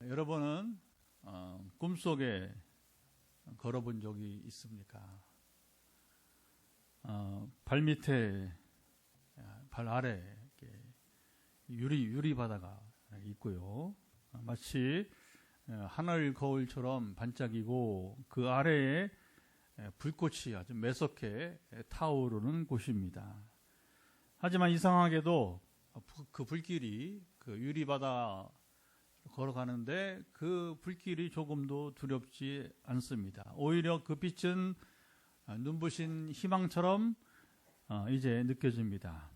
여러분은 꿈속에 걸어본 적이 있습니까? 발 밑에, 발 아래 유리 바다가 있고요. 마치 하늘 거울처럼 반짝이고 그 아래에 불꽃이 아주 매섭게 타오르는 곳입니다. 하지만 이상하게도 그 불길이 그 유리바다 걸어가는데 그 불길이 조금도 두렵지 않습니다. 오히려 그 빛은 눈부신 희망처럼 이제 느껴집니다.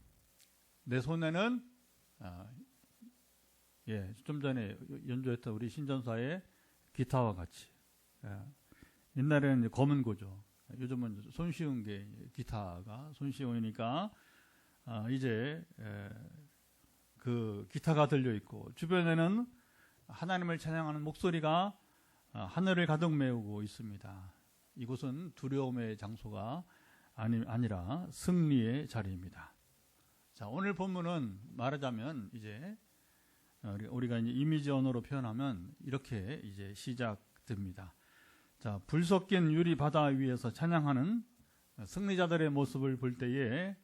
내 손에는 좀 전에 연주했던 우리 신전사의 기타와 같이, 옛날에는 검은 고죠. 요즘은 손쉬운 게 기타가 손쉬우니까 이제 그 기타가 들려 있고 주변에는 하나님을 찬양하는 목소리가 하늘을 가득 메우고 있습니다. 이곳은 두려움의 장소가 아니라 승리의 자리입니다. 자, 오늘 본문은 말하자면 이제 우리가 이제 이미지 언어로 표현하면 이렇게 이제 시작됩니다. 자, 불 섞인 유리 바다 위에서 찬양하는 승리자들의 모습을 볼 때에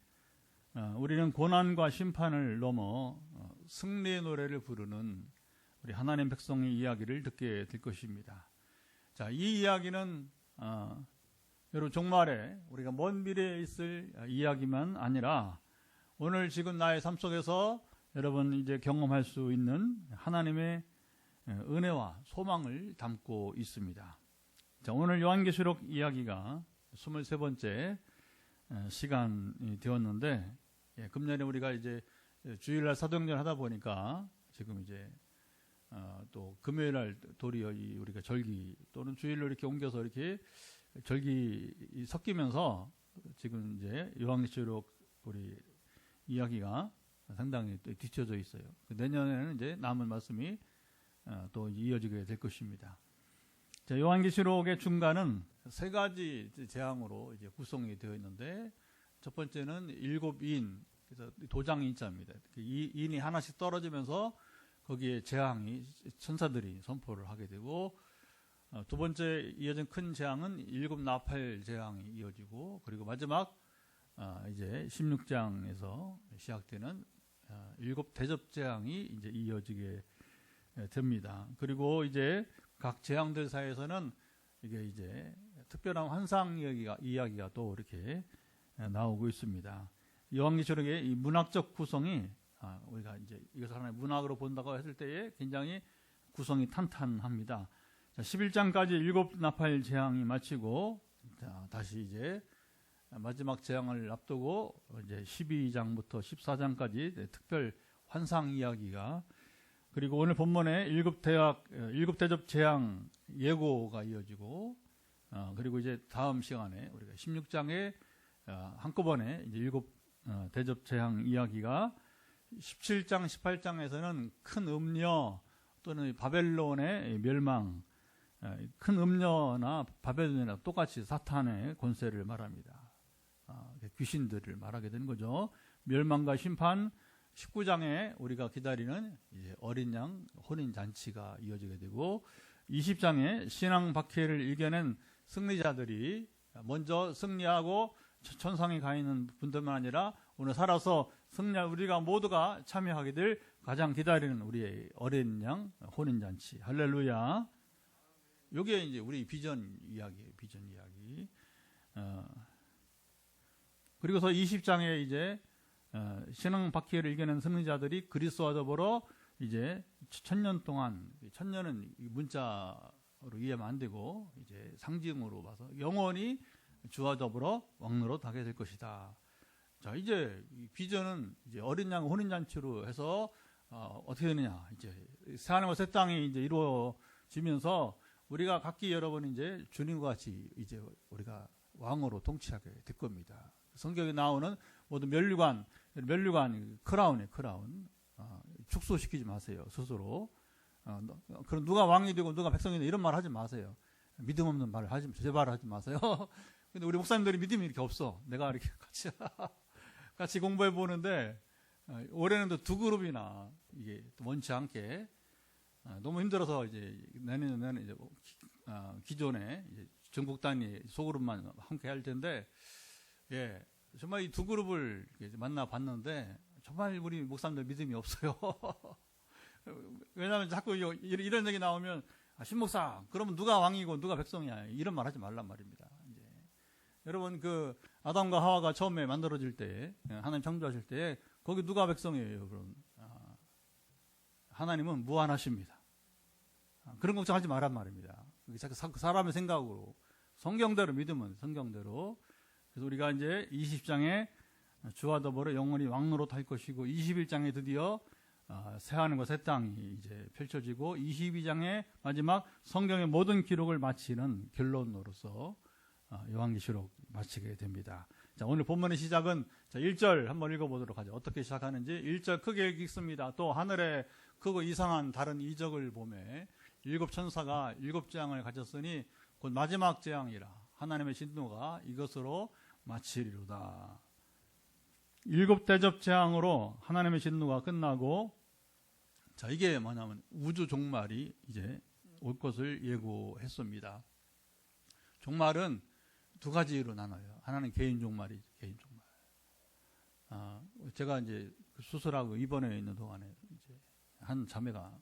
우리는 고난과 심판을 넘어 승리의 노래를 부르는 우리 하나님 백성의 이야기를 듣게 될 것입니다. 자, 이 이야기는 여러분 종말에 우리가 먼 미래에 있을 이야기만 아니라 오늘 지금 나의 삶 속에서 여러분 이제 경험할 수 있는 하나님의 은혜와 소망을 담고 있습니다. 자, 오늘 요한계시록 이야기가 23번째 시간이 되었는데, 금년에 우리가 이제 주일날 사도행전 하다 보니까 지금 이제 또 금요일날 도리어 우리가 절기 또는 주일로 이렇게 옮겨서 이렇게 절기 섞이면서 지금 이제 요한계시록 우리 이야기가 상당히 뒤쳐져 있어요. 내년에는 이제 남은 말씀이 또 이어지게 될 것입니다. 자, 요한계시록의 중간은 세 가지 재앙으로 이제 구성이 되어 있는데, 첫 번째는 7인, 그래서 도장인자입니다. 인이 하나씩 떨어지면서 거기에 재앙이 천사들이 선포를 하게 되고, 두 번째 이어진 큰 재앙은 7 나팔 재앙이 이어지고, 그리고 마지막 이제 16장에서 시작되는 7 대접 재앙이 이제 이어지게 됩니다. 그리고 이제 각 재앙들 사이에서는 이게 이제 특별한 환상 이야기가 또 이렇게 나오고 있습니다. 요한계시록의 이 문학적 구성이 우리가 이제 이것을 하나의 문학으로 본다고 했을 때에 굉장히 구성이 탄탄합니다. 자, 11장까지 7 나팔 재앙이 마치고, 자, 다시 이제 마지막 재앙을 앞두고 이제 12장부터 14장까지 특별 환상 이야기가, 그리고 오늘 본문에 7 대접 재앙 예고가 이어지고, 그리고 이제 다음 시간에 우리가 16장에 한꺼번에 이제 7 대접 재앙 이야기가, 17장, 18장에서는 큰 음녀 또는 바벨론의 멸망, 큰 음녀나 바벨론이나 똑같이 사탄의 권세를 말합니다. 귀신들을 말하게 되는 거죠. 멸망과 심판. 19장에 우리가 기다리는 이제 어린 양 혼인 잔치가 이어지게 되고, 20장에 신앙 박해를 이겨낸 승리자들이 먼저 승리하고 천상에 가 있는 분들만 아니라 오늘 살아서 우리가 모두가 참여하게 될 가장 기다리는 우리의 어린 양 혼인 잔치. 할렐루야. 이게 이제 우리 비전 이야기예요. 비전 이야기. 그리고서 20장에 이제 신앙 박해를 이겨낸 승리자들이 그리스도와 더불어 이제 1000년 동안, 1000년은 문자로 이해하면 안 되고 이제 상징으로 봐서 영원히 주와 더불어 왕노로 가게 될 것이다. 자, 이제 이 비전은 이제 어린 양 혼인 잔치로 해서 어떻게 되느냐, 이제 새 하늘과 새 땅이 이제 이루어지면서 우리가 각기 여러분 이제 주님과 같이 이제 우리가 왕으로 통치하게 될 겁니다. 성경에 나오는 모든 면류관 크라운이에요. 크라운. 축소시키지 마세요, 스스로. 그럼 누가 왕이 되고 누가 백성이 되고 이런 말 하지 마세요. 믿음 없는 말을 제발 하지 마세요. 근데 우리 목사님들이 믿음이 이렇게 없어. 내가 이렇게 같이 공부해 보는데 올해는 또 2그룹이나 이게 원치 않게 너무 힘들어서 이제 내년에 이제 기존에 이제 전국 단위 소그룹만 함께 할 텐데, 예, 정말 이 두 그룹을 만나 봤는데 정말 우리 목사님들 믿음이 없어요. 왜냐하면 자꾸 이런 얘기 나오면 신목사, 그러면 누가 왕이고 누가 백성이야, 이런 말 하지 말란 말입니다. 이제 여러분, 그 아담과 하와가 처음에 만들어질 때, 하나님 창조하실 때 거기 누가 백성이에요? 그럼 하나님은 무한하십니다. 그런 걱정하지 말란 말입니다. 자꾸 사람의 생각으로, 성경대로 믿으면 성경대로. 그래서 우리가 이제 20장에 주와 더불어 영원히 왕노릇 할 것이고, 21장에 드디어 새하늘과 새 땅이 이제 펼쳐지고, 22장에 마지막 성경의 모든 기록을 마치는 결론으로서 요한계시록 마치게 됩니다. 자, 오늘 본문의 시작은 1절 한번 읽어보도록 하죠. 어떻게 시작하는지 1절 크게 읽습니다. 또 하늘에 크고 이상한 다른 이적을 보매 일곱 천사가 일곱 재앙을 가졌으니 곧 마지막 재앙이라 하나님의 진노가 이것으로 마치리로다. 일곱 대접 재앙으로 하나님의 진노가 끝나고, 자, 이게 뭐냐면 우주 종말이 이제 올 것을 예고했습니다. 종말은 두 가지로 나눠요. 하나는 개인 종말이, 개인 종말. 제가 이제 수술하고 입원해 있는 동안에 이제 한 자매가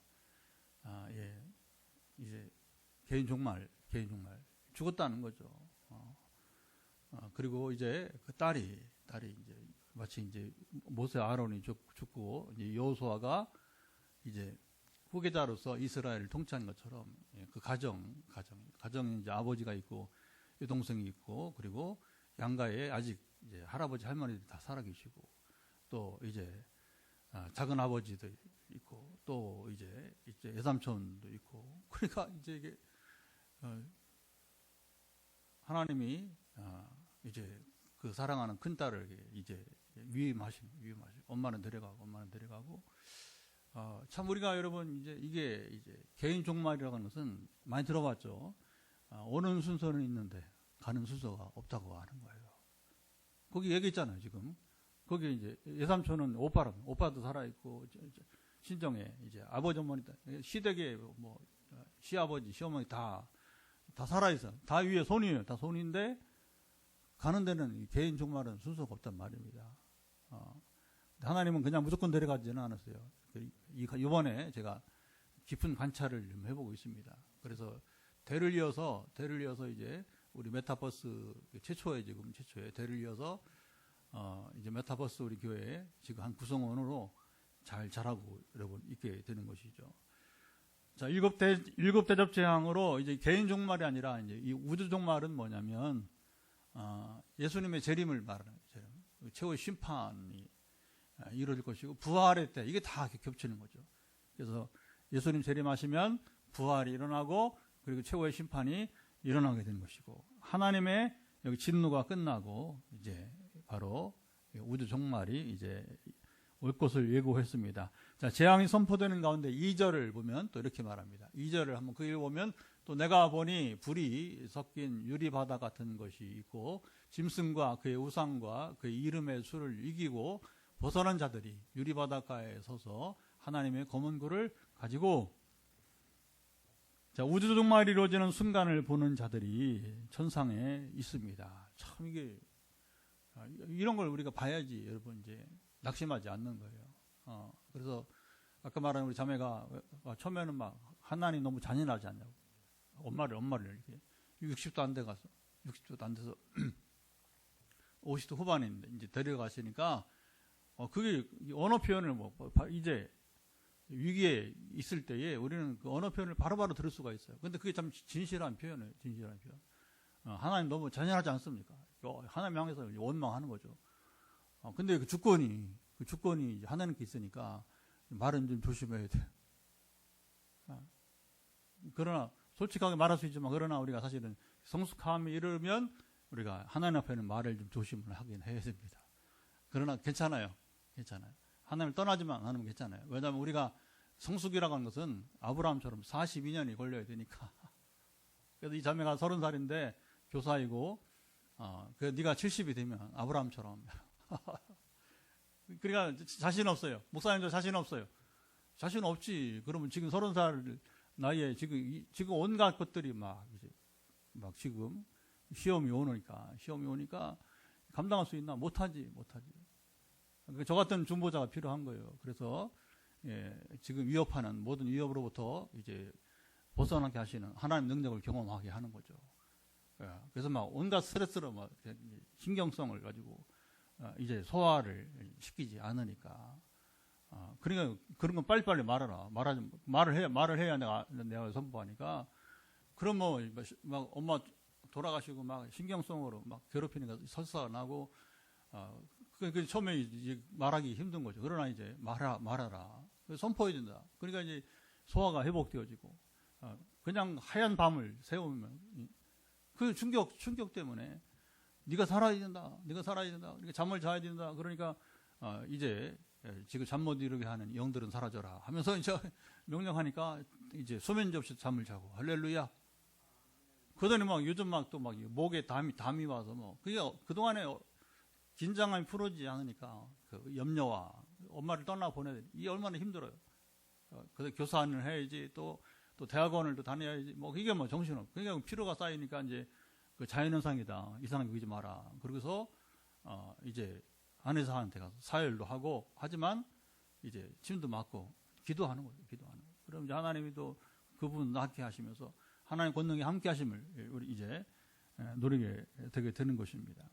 이제 개인 종말 죽었다는 거죠. 그리고 이제 그 딸이 이제 마치 이제 모세 아론이 죽고 이제 여호수아가 이제 후계자로서 이스라엘을 통치한 것처럼, 그 가정에 이제 아버지가 있고 여동생이 있고, 그리고 양가에 아직 이제 할아버지 할머니들이 다 살아계시고, 또 이제 작은 아버지도 있고, 또 이제 외삼촌도 있고, 그러니까 이제 이게 하나님이 이제 그 사랑하는 큰 딸을 이제 위임하신 엄마는 데려가고 참 우리가 여러분 이게 이제 개인 종말이라고 하는 것은 많이 들어봤죠. 오는 순서는 있는데 가는 순서가 없다고 하는 거예요. 거기 얘기했잖아요. 지금 거기 이제 예삼촌은 오빠도 살아 있고, 친정에 이제 아버지 어머니 시댁에 뭐 시아버지 시어머니 다 살아 있어. 다 위에 손이에요. 다 손인데 가는 데는 개인 종말은 순서가 없단 말입니다. 하나님은 그냥 무조건 데려가지는 않았어요. 이번에 제가 깊은 관찰을 좀 해보고 있습니다. 그래서 대를 이어서 이제 우리 메타버스 최초에 대를 이어서 이제 메타버스 우리 교회에 지금 한 구성원으로 잘 자라고 여러분 있게 되는 것이죠. 자, 일곱 대접 재앙으로 이제 개인 종말이 아니라 이제 이 우주 종말은 뭐냐면 예수님의 재림을 말하는 거죠. 최후의 심판이 이루어질 것이고, 부활의 때 이게 다 겹치는 거죠. 그래서 예수님 재림하시면 부활이 일어나고, 그리고 최후의 심판이 일어나게 되는 것이고, 하나님의 여기 진노가 끝나고 이제 바로 우주 종말이 이제 올 것을 예고했습니다. 자, 재앙이 선포되는 가운데 2절을 보면 또 이렇게 말합니다. 2절을 한번 그 읽어보면, 또 내가 보니 불이 섞인 유리바다 같은 것이 있고, 짐승과 그의 우상과 그의 이름의 수를 이기고 벗어난 자들이 유리바닷가에 서서 하나님의 검은 굴을 가지고, 자, 우주 종말이 이루어지는 순간을 보는 자들이 천상에 있습니다. 참 이게 이런 걸 우리가 봐야지 여러분 이제 낙심하지 않는 거예요. 그래서 아까 말한 우리 자매가 처음에는 막 하나님 너무 잔인하지 않냐고, 엄마를 이렇게 60도 안 돼서 50도 후반인데 이제 데려가시니까 그게 언어 표현을 이제 위기에 있을 때에 우리는 그 언어 표현을 바로바로 들을 수가 있어요. 근데 그게 참 진실한 표현이에요. 진실한 표현. 하나님 너무 잔인하지 않습니까? 하나님 향해서 원망하는 거죠. 근데 그 주권이 이제 하나님께 있으니까 말은 좀 조심해야 돼요. 그러나 솔직하게 말할 수 있지만, 그러나 우리가 사실은 성숙함이 이르면 우리가 하나님 앞에는 말을 좀 조심을 하긴 해야 됩니다. 그러나 괜찮아요. 하나님을 떠나지만 않으면 괜찮아요. 왜냐하면 우리가 성숙이라고 하는 것은 아브라함처럼 42년이 걸려야 되니까. 그래서 이 자매가 30살인데 교사이고, 네가 70이 되면 아브라함처럼. 그러니까 자신 없어요. 목사님도 자신 없어요. 자신 없지. 그러면 지금 30살 나이에 지금 온갖 것들이 막 지금 시험이 오니까 감당할 수 있나? 못하지. 그러니까 저 같은 중보자가 필요한 거예요. 그래서 지금 위협하는 모든 위협으로부터 이제 벗어나게 하시는 하나님 능력을 경험하게 하는 거죠. 그래서 막 온갖 스트레스로 막 신경성을 가지고 이제 소화를 시키지 않으니까. 그러니까 그런 건 빨리빨리 말해라. 말을 해야 내가 선포하니까. 그럼 막 엄마 돌아가시고 막 신경성으로 막 괴롭히니까 설사가 나고, 그 처음에 이제 말하기 힘든 거죠. 그러나 이제 말하라. 선포해야 된다. 그러니까 이제 소화가 회복되어지고, 그냥 하얀 밤을 새우면 그 충격 때문에 네가 살아야 된다. 그러니까 잠을 자야 된다. 그러니까 이제 지금 잠 못 이루게 하는 영들은 사라져라 하면서 이제 명령하니까 이제 수면제 없이 잠을 자고 할렐루야. 그러더니 막 요즘 막 또 막 목에 담이 와서 그동안에 긴장감이 풀어지지 않으니까 그 염려와 엄마를 떠나 보내야 돼. 이게 얼마나 힘들어요. 그래서 교사를 해야지 또 대학원을 또 다녀야지. 이게 정신없고. 그러니까 피로가 쌓이니까 이제 그 자연현상이다. 이상하게 여기지 마라. 그러고서 이제 아내사한테 가서 사열도 하고 하지만 이제 침도 맞고 기도하는 거죠. 그럼 이제 하나님이 또 그분 낫게 하시면서 하나님 권능이 함께 하심을 우리 이제 누리게 되게 되는 것입니다.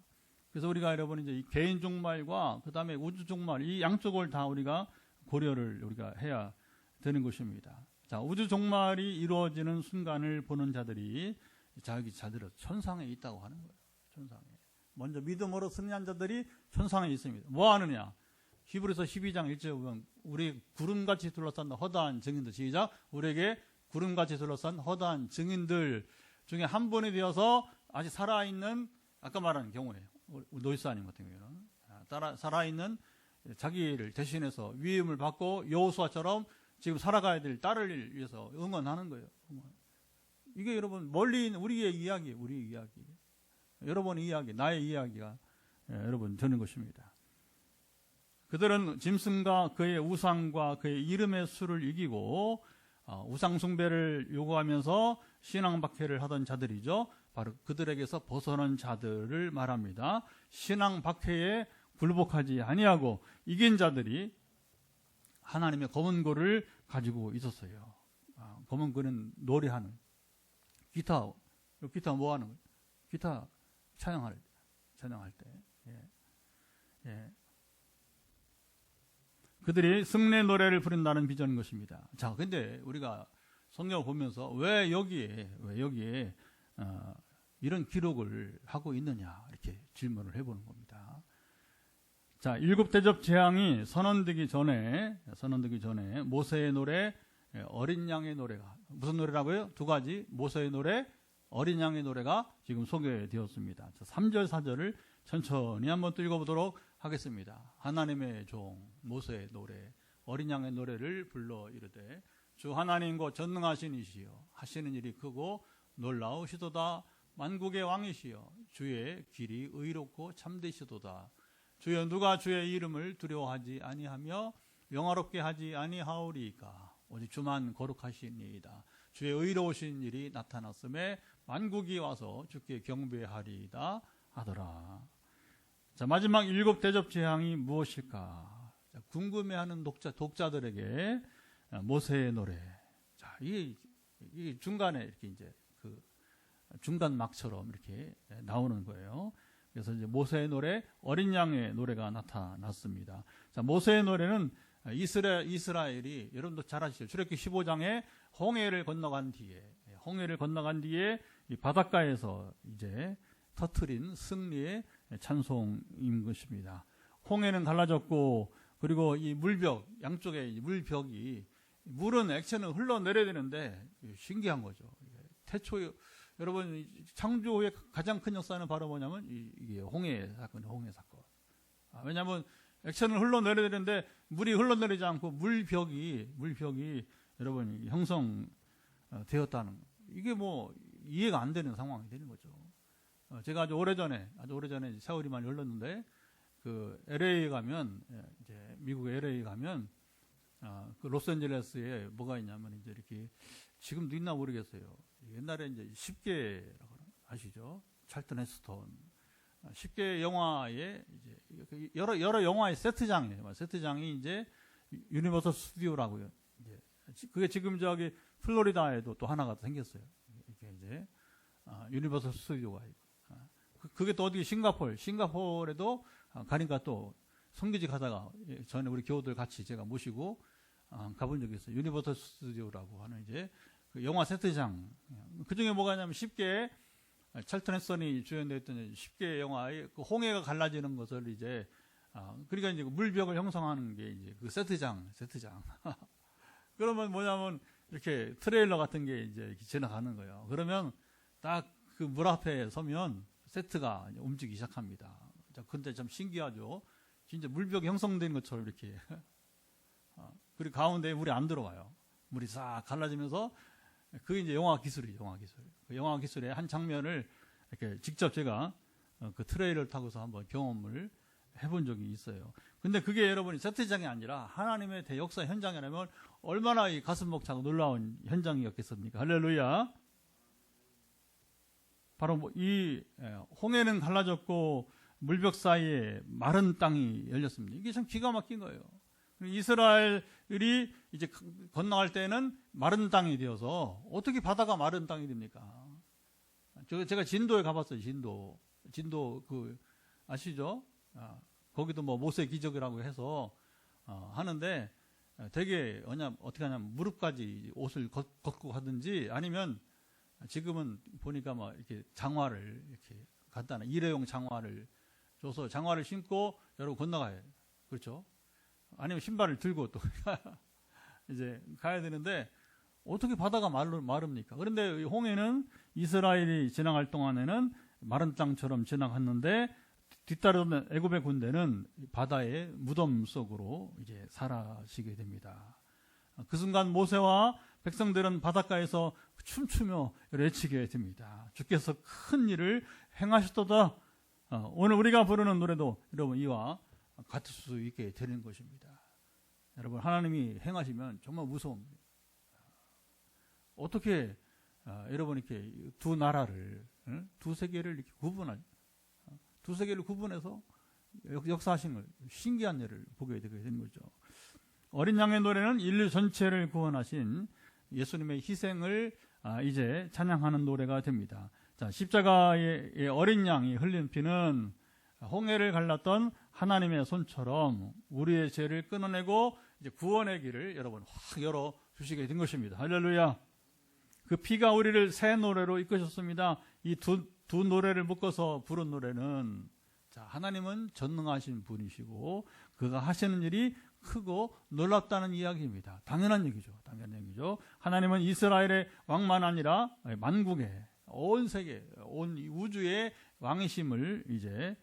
그래서 우리가 여러분 이제 이 개인 종말과 그 다음에 우주 종말 이 양쪽을 다 우리가 고려를 우리가 해야 되는 것입니다. 자, 우주 종말이 이루어지는 순간을 보는 자들이 자기들은 천상에 있다고 하는 거예요. 천상에. 먼저 믿음으로 승리한 자들이 천상에 있습니다. 뭐 하느냐? 히브리서 12장 1절에 보면 우리 구름같이 둘러싼 허다한 증인들, 시작. 우리에게 구름같이 둘러싼 허다한 증인들 중에 한 분이 되어서 아직 살아있는, 아까 말한 경우에 노이스아님 같은 경우에는 살아있는 자기를 대신해서 위임을 받고 여호수아처럼 지금 살아가야 될 딸을 위해서 응원하는 거예요. 이게 여러분 멀리 있는 우리의 이야기, 여러분의 이야기, 나의 이야기가 여러분 되는 것입니다. 그들은 짐승과 그의 우상과 그의 이름의 수를 이기고 우상 숭배를 요구하면서 신앙 박해를 하던 자들이죠. 바로 그들에게서 벗어난 자들을 말합니다. 신앙 박해에 굴복하지 아니하고 이긴 자들이 하나님의 검은 고를 가지고 있었어요. 검은 고는 노래하는 기타 뭐 하는 거예요? 기타 찬양할 때. 그들이 승리 노래를 부른다는 비전인 것입니다. 자, 근데 우리가 성경을 보면서 왜 여기에 이런 기록을 하고 있느냐 이렇게 질문을 해보는 겁니다. 자, 7 대접 재앙이 선언되기 전에 모세의 노래, 어린 양의 노래가 무슨 노래라고요? 2가지. 모세의 노래, 어린 양의 노래가 지금 소개되었습니다. 3절 4절을 천천히 한번 또 읽어보도록 하겠습니다. 하나님의 종 모세의 노래, 어린 양의 노래를 불러 이르되 주 하나님 곧 전능하신 이시여 하시는 일이 크고 놀라우시도다. 만국의 왕이시여 주의 길이 의롭고 참되시도다. 주여 누가 주의 이름을 두려워하지 아니하며 영화롭게 하지 아니하오리이까. 오직 주만 거룩하시니이다. 주의 의로우신 일이 나타났음에 만국이 와서 주께 경배하리이다 하더라. 자, 마지막 7 대접 재앙이 무엇일까? 자, 궁금해하는 독자들에게 모세의 노래. 자, 이 중간에 이렇게 이제 그 중간 막처럼 이렇게 나오는 거예요. 그래서 이제 모세의 노래, 어린 양의 노래가 나타났습니다. 자, 모세의 노래는 이스라엘이 여러분도 잘 아시죠? 출애굽기 15장에 홍해를 건너간 뒤에 이 바닷가에서 이제 터트린 승리의 찬송인 것입니다. 홍해는 갈라졌고 그리고 이 물벽 양쪽에 물벽이 물은 액체는 흘러내려야 되는데 신기한 거죠. 태초 여러분 창조의 가장 큰 역사는 바로 뭐냐면 이게 홍해 사건. 왜냐하면 액체는 흘러내려야 되는데 물이 흘러내리지 않고 물벽이 여러분 형성되었다는 이게 뭐 이해가 안 되는 상황이 되는 거죠. 제가 아주 오래전에 세월이 많이 흘렀는데 그 LA 가면 이제 미국 LA 가면 그 로스앤젤레스에 뭐가 있냐면 이제 이렇게 지금도 있나 모르겠어요. 옛날에 이제 10개라고 아시죠? 찰튼 헤스턴 10개 영화의 이제 여러 영화의 세트장이에요. 세트장이 이제 유니버설 스튜디오라고요. 이제 그게 지금 저기 플로리다에도 또 하나가 생겼어요. 이게 이제 유니버설 스튜디오가 있고 그게 또 어디 싱가포르에도 가니까 또 성교직 하다가 전에 우리 교우들 같이 제가 모시고 가본 적이 있어요. 유니버설 스튜디오라고 하는 이제 그 영화 세트장. 그 중에 뭐가 있냐면 10개 찰튼 헤스턴이 주연되었던 10개 영화의 그 홍해가 갈라지는 것을 이제 그러니까 이제 물벽을 형성하는 게 이제 그 세트장. 그러면 뭐냐면 이렇게 트레일러 같은 게 이제 이렇게 지나가는 거예요. 그러면 딱 그 물 앞에 서면 세트가 움직이기 시작합니다. 근데 참 신기하죠. 진짜 물벽이 형성된 것처럼 이렇게. 그리고 가운데 물이 안 들어가요. 물이 싹 갈라지면서 그게 이제 영화 기술이죠. 그 영화 기술의 한 장면을 이렇게 직접 제가 그 트레일러를 타고서 한번 경험을 해본 적이 있어요. 근데 그게 여러분이 세트장이 아니라 하나님의 대역사 현장이라면 얼마나 이 가슴 벅차고 놀라운 현장이었겠습니까? 할렐루야. 바로 이 홍해는 갈라졌고 물벽 사이에 마른 땅이 열렸습니다. 이게 참 기가 막힌 거예요. 이스라엘이 이제 건너갈 때는 마른 땅이 되어서 어떻게 바다가 마른 땅이 됩니까? 제가 진도에 가봤어요. 진도 그 아시죠? 거기도 뭐 모세 기적이라고 해서 하는데 되게 어떻게 하냐면 무릎까지 옷을 걷고 하든지 아니면 지금은 보니까 막 이렇게 장화를 이렇게 간단한 일회용 장화를 줘서 장화를 신고 여러분 건너가요. 그렇죠? 아니면 신발을 들고 또 이제 가야 되는데 어떻게 바다가 마릅니까? 그런데 홍해는 이스라엘이 지나갈 동안에는 마른 땅처럼 지나갔는데 뒤따르는 애굽의 군대는 바다의 무덤 속으로 이제 사라지게 됩니다. 그 순간 모세와 백성들은 바닷가에서 춤추며 외치게 됩니다. 주께서 큰 일을 행하셨도다. 오늘 우리가 부르는 노래도 여러분 이와 같을 수 있게 되는 것입니다. 여러분 하나님이 행하시면 정말 무서웁니다. 어떻게 여러분 이렇게 두 나라를 두 세계를 이렇게 두 세계를 구분해서 역사하신 걸 신기한 일을 보게 되게 되는 거죠. 어린 양의 노래는 인류 전체를 구원하신 예수님의 희생을 이제 찬양하는 노래가 됩니다. 자, 십자가의 어린 양이 흘린 피는 홍해를 갈랐던 하나님의 손처럼 우리의 죄를 끊어내고 이제 구원의 길을 여러분 확 열어 주시게 된 것입니다. 할렐루야. 그 피가 우리를 새 노래로 이끄셨습니다. 이 두 노래를 묶어서 부른 노래는 자, 하나님은 전능하신 분이시고 그가 하시는 일이 크고 놀랍다는 이야기입니다. 당연한 얘기죠. 하나님은 이스라엘의 왕만 아니라 만국의 온 세계, 온 우주의 왕이심을 이제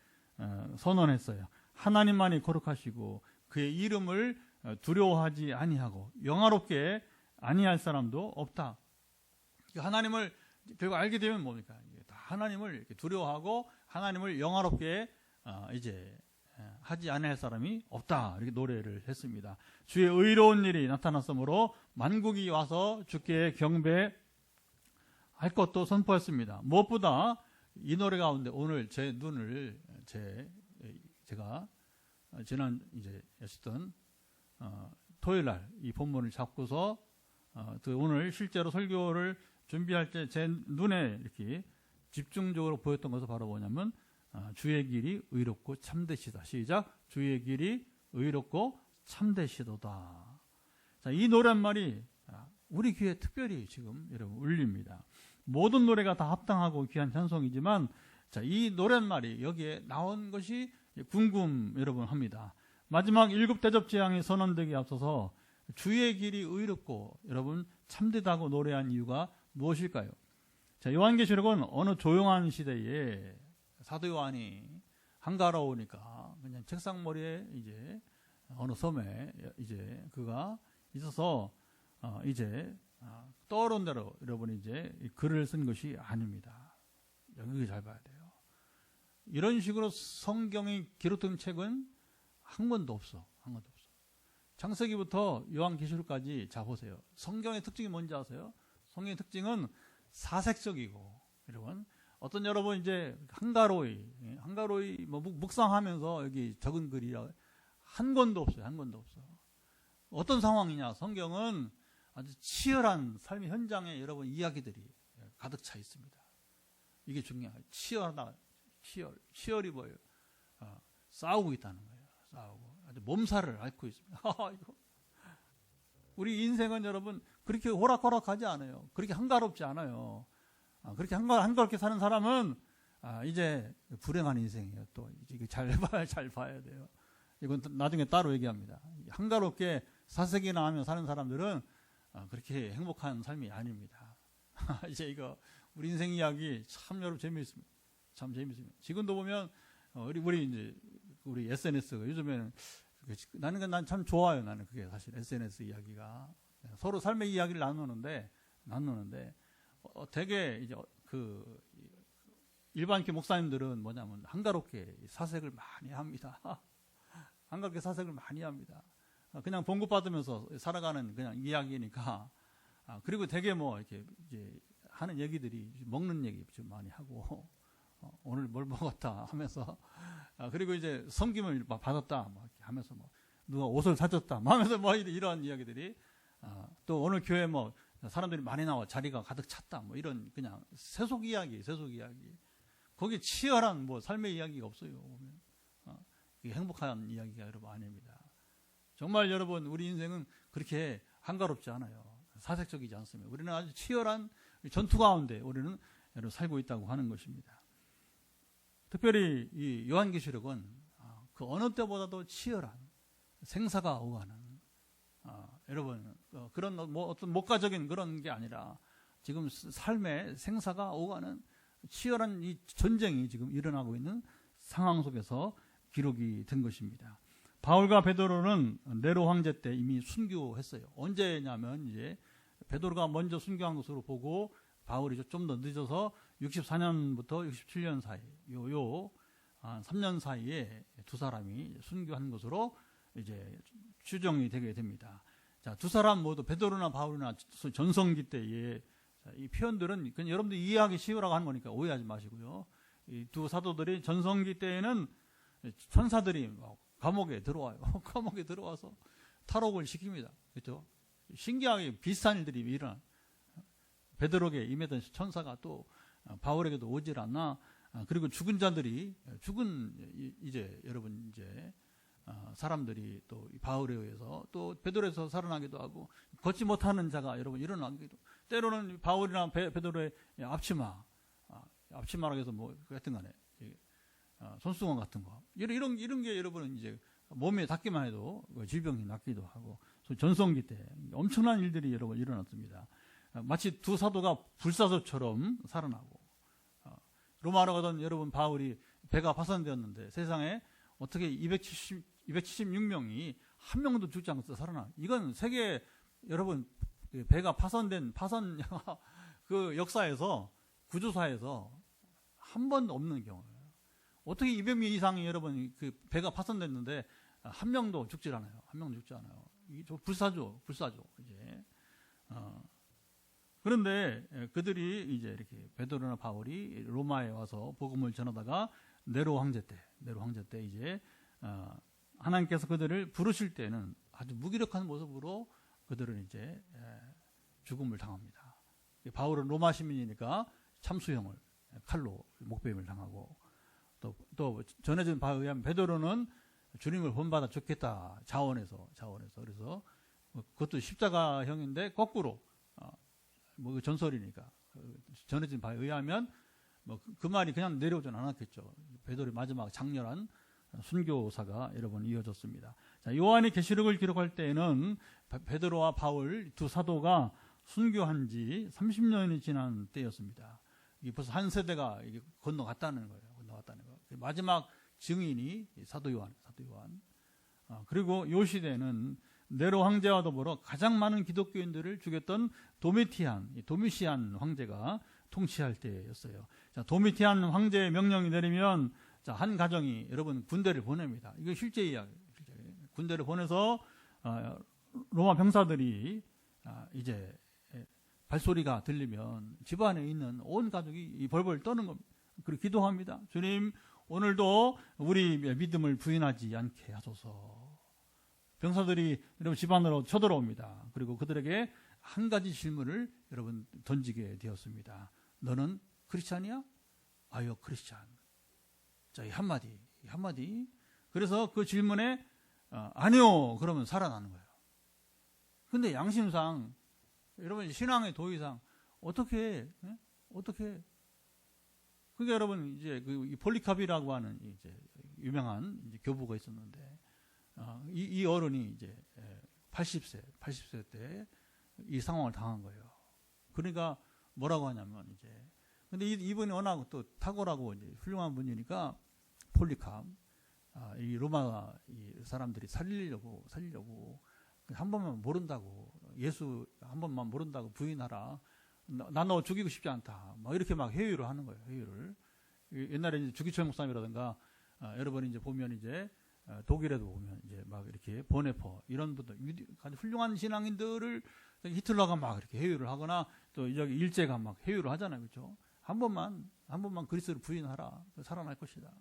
선언했어요. 하나님만이 거룩하시고 그의 이름을 두려워하지 아니하고 영화롭게 아니할 사람도 없다. 하나님을 결국 알게 되면 뭡니까? 하나님을 이렇게 두려워하고 하나님을 영화롭게 이제 하지 아니할 사람이 없다. 이렇게 노래를 했습니다. 주의 의로운 일이 나타났으므로 만국이 와서 주께 경배할 것도 선포했습니다. 무엇보다 이 노래 가운데 오늘 제 눈을 제가 지난 이제 했던 토요일 날 이 본문을 잡고서 오늘 실제로 설교를 준비할 때 제 눈에 이렇게 집중적으로 보였던 것은 바로 뭐냐면 주의 길이 의롭고 참되시다. 시작. 주의 길이 의롭고 참되시도다. 자, 이 노랫말이 우리 귀에 특별히 지금 여러분 울립니다. 모든 노래가 다 합당하고 귀한 찬송이지만 자, 이 노랫말이 여기에 나온 것이 궁금 여러분 합니다. 마지막 7 대접 재앙이 선언되기 앞서서 주의 길이 의롭고 여러분 참되다고 노래한 이유가 무엇일까요? 자, 요한계시록은 어느 조용한 시대에 사도 요한이 한가로우니까 그냥 책상머리에 이제 어느 섬에 이제 그가 있어서 이제 떠오른 대로 여러분이 이제 글을 쓴 것이 아닙니다. 여기 잘 봐야 돼요. 이런 식으로 성경이 기록된 책은 한 권도 없어. 창세기부터 요한계시록까지 자 보세요. 성경의 특징이 뭔지 아세요? 성경의 특징은 사색적이고, 여러분 어떤 여러분 이제 한가로이 뭐 묵상하면서 여기 적은 글이라 한 권도 없어요. 한 권도 없어. 어떤 상황이냐? 성경은 아주 치열한 삶의 현장에 여러분 이야기들이 가득 차 있습니다. 이게 중요해요. 치열하다. 치열이 뭐예요? 싸우고 있다는 거예요. 싸우고 아주 몸살을 앓고 있습니다. 우리 인생은 여러분 그렇게 호락호락하지 않아요. 그렇게 한가롭지 않아요. 그렇게 한가롭게 사는 사람은 이제 불행한 인생이에요. 또 이게 잘 봐야 돼요. 이건 나중에 따로 얘기합니다. 한가롭게 사색이나 하며 사는 사람들은 그렇게 행복한 삶이 아닙니다. 이제 이거 우리 인생 이야기 참 여러분 재미있습니다. 참 재미있습니다. 지금도 보면 우리 SNS가 요즘에는 난 참 좋아요. 나는 그게 사실 SNS 이야기가 서로 삶의 이야기를 나누는데 되게 이제 그 일반 목사님들은 뭐냐면 한가롭게 사색을 많이 합니다. 한가롭게 사색을 많이 합니다. 그냥 봉급 받으면서 살아가는 그냥 이야기니까. 그리고 되게 뭐 이렇게 이제 하는 얘기들이 먹는 얘기 좀 많이 하고 오늘 뭘 먹었다 하면서 그리고 이제 섬김을 받았다 뭐 이렇게 하면서 뭐 누가 옷을 사줬다 뭐 하면서 뭐 이런 이야기들이 또 오늘 교회 뭐 사람들이 많이 나와 자리가 가득 찼다 뭐 이런 그냥 세속 이야기 거기 치열한 뭐 삶의 이야기가 없어요. 보면 이게 행복한 이야기가 여러분 아닙니다. 정말 여러분 우리 인생은 그렇게 한가롭지 않아요. 사색적이지 않습니다. 우리는 아주 치열한 전투 가운데 우리는 살고 있다고 하는 것입니다. 특별히 이 요한계시록은 그 어느 때보다도 치열한 생사가 오가는 여러분 그런 뭐 어떤 목가적인 그런 게 아니라 지금 삶의 생사가 오가는 치열한 이 전쟁이 지금 일어나고 있는 상황 속에서 기록이 된 것입니다. 바울과 베드로는 네로 황제 때 이미 순교했어요. 언제냐면 이제 베드로가 먼저 순교한 것으로 보고 바울이 좀 더 늦어서 64년부터 67년 사이 요 3년 사이에 두 사람이 순교한 것으로 이제 추정이 되게 됩니다. 자, 두 사람 모두 베드로나 바울이나 전성기 때의 이 표현들은 그냥 여러분들 이해하기 쉬우라고 하는 거니까 오해하지 마시고요. 이 두 사도들이 전성기 때에는 천사들이 감옥에 들어와요. 감옥에 들어와서 탈옥을 시킵니다. 그렇죠? 신기하게 비슷한 일들이 일어나. 베드로에게 임했던 천사가 또 바울에게도 오질 않나. 그리고 죽은 자들이 이제 여러분 이제 사람들이 또 바울에 의해서 또 베드로에서 살아나기도 하고 걷지 못하는 자가 여러분 일어나기도 때로는 바울이나 베드로의 앞치마라고 해서 뭐 하여튼간에 손수건 같은 거 이런 게 여러분은 이제 몸에 닿기만 해도 질병이 낫기도 하고 전성기 때 엄청난 일들이 여러분 일어났습니다. 마치 두 사도가 불사조처럼 살아나고 로마로 가던 여러분 바울이 배가 파손되었는데 세상에 어떻게 276명이 한 명도 죽지 않고 살아나. 이건 세계 여러분 배가 파손 그 역사에서 구조사에서 한 번도 없는 경우예요. 어떻게 200명 이상이 여러분 그 배가 파손됐는데 한 명도 죽지 않아요. 한 명도 죽지 않아요. 이게 불사조 이제. 그런데 그들이 이제 이렇게 베드로나 바울이 로마에 와서 복음을 전하다가 네로 황제 때 이제 하나님께서 그들을 부르실 때는 아주 무기력한 모습으로 그들은 이제 죽음을 당합니다. 바울은 로마 시민이니까 참수형을 칼로 목베임을 당하고 또 전해진 바에 의하면 베드로는 주님을 본받아 죽겠다 자원해서 그래서 그것도 십자가형인데 거꾸로 뭐 전설이니까 전해진 바에 의하면 뭐 그 말이 그냥 내려오진 않았겠죠. 베드로의 마지막 장렬한 순교사가 여러분 이어졌습니다. 자, 요한이 계시록을 기록할 때에는 베드로와 바울 두 사도가 순교한 지 30년이 지난 때였습니다. 이게 벌써 한 세대가 이게 건너갔다는 거예요. 마지막 증인이 사도 요한. 그리고 요 시대는 네로 황제와 더불어 가장 많은 기독교인들을 죽였던 도미시안 황제가 통치할 때였어요. 자, 도미티안 황제의 명령이 내리면 한 가정이 여러분 군대를 보냅니다. 이거 실제 이야기. 군대를 보내서 로마 병사들이 이제 발소리가 들리면 집안에 있는 온 가족이 벌벌 떠는 겁니다. 그리고 기도합니다. 주님, 오늘도 우리 믿음을 부인하지 않게 하소서. 병사들이 여러분 집안으로 쳐들어옵니다. 그리고 그들에게 한 가지 질문을 여러분 던지게 되었습니다. 너는 크리스찬이야? 아유, 크리스찬. 자, 이 한마디. 그래서 그 질문에 아니요. 그러면 살아나는 거예요. 근데 양심상, 여러분 신앙의 도의상 어떻게 그게 여러분 이제 이 폴리카비라고 하는 이제 유명한 이제 교부가 있었는데 이 어른이 이제 80세 때 이 상황을 당한 거예요. 그러니까 뭐라고 하냐면 이제 근데 이분이 워낙 또 탁월하고 이제 훌륭한 분이니까 폴리캅 이 로마 이 사람들이 살리려고 한 번만 모른다고 예수 한 번만 모른다고 부인하라. 나 너 죽이고 싶지 않다. 막 이렇게 막 회유를 하는 거예요. 회유를. 옛날에 이제 주기철 목사님이라든가 여러분 이제 보면 이제 독일에도 보면 이제 막 이렇게 보네퍼 이런 분들 아주 훌륭한 신앙인들을 히틀러가 막 이렇게 회유를 하거나 또 여기 일제가 막 회유를 하잖아요. 그렇죠? 한 번만 그리스도를 부인하라. 살아날 것이다.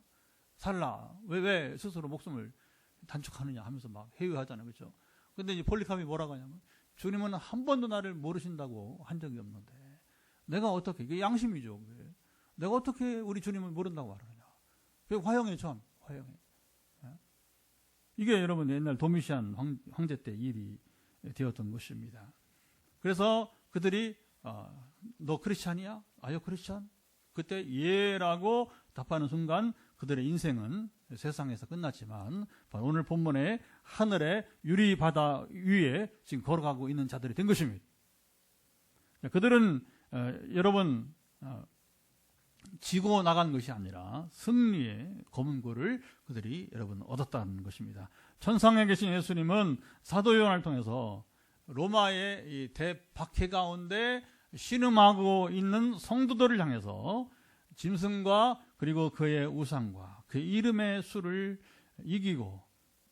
살라. 왜 스스로 목숨을 단축하느냐 하면서 막 회유하잖아요. 그렇죠? 근데 이제 폴리캅이 뭐라고 하냐면 주님은 한 번도 나를 모르신다고 한 적이 없는데 내가 어떻게 이게 양심이죠. 그게. 내가 어떻게 우리 주님을 모른다고 말하느냐. 그게 화형에 처음 화형에. 이게 여러분 옛날 도미시안 황제 때 일이 되었던 것입니다. 그래서 그들이 너 크리스찬이야? 아유 크리스찬? 그때 예라고 답하는 순간 그들의 인생은 세상에서 끝났지만 오늘 본문에 하늘의 유리 바다 위에 지금 걸어가고 있는 자들이 된 것입니다. 그들은 여러분 지고 나간 것이 아니라 승리의 검은고를 그들이 여러분 얻었다는 것입니다. 천상에 계신 예수님은 사도 요한을 통해서 로마의 이 대박해 가운데 신음하고 있는 성도들을 향해서 짐승과 그리고 그의 우상과 그 이름의 수를 이기고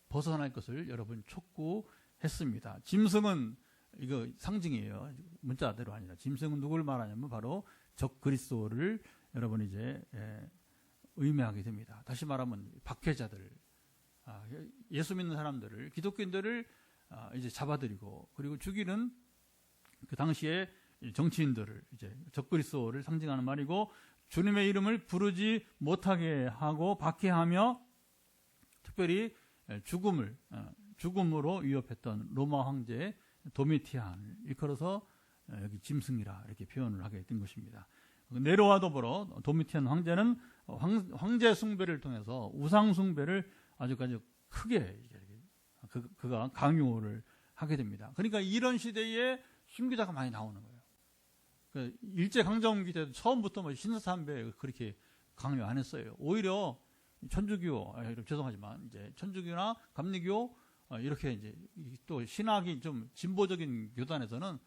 벗어날 것을 여러분 촉구했습니다. 짐승은 이거 상징이에요. 문자대로 아니라 짐승은 누구를 말하냐면 바로 적 그리스도를 여러분 이제 의미하게 됩니다. 다시 말하면 박해자들, 예수 믿는 사람들을 기독교인들을 이제 잡아들이고 그리고 죽이는 그 당시에 정치인들을 이제 적 그리스도를 상징하는 말이고 주님의 이름을 부르지 못하게 하고 박해하며 특별히 죽음으로 위협했던 로마 황제 도미티안을 일컬어서 여기 짐승이라 이렇게 표현을 하게 된 것입니다. 네로와 더불어 도미티안 황제는 황제 숭배를 통해서 우상 숭배를 아주 크게 그가 강요를 하게 됩니다. 그러니까 이런 시대에 순교자가 많이 나오는 거예요. 일제강점기 때도 처음부터 신사참배 그렇게 강요 안 했어요. 오히려 천주교, 죄송하지만 이제 천주교나 감리교 이렇게 이제 또 신학이 좀 진보적인 교단에서는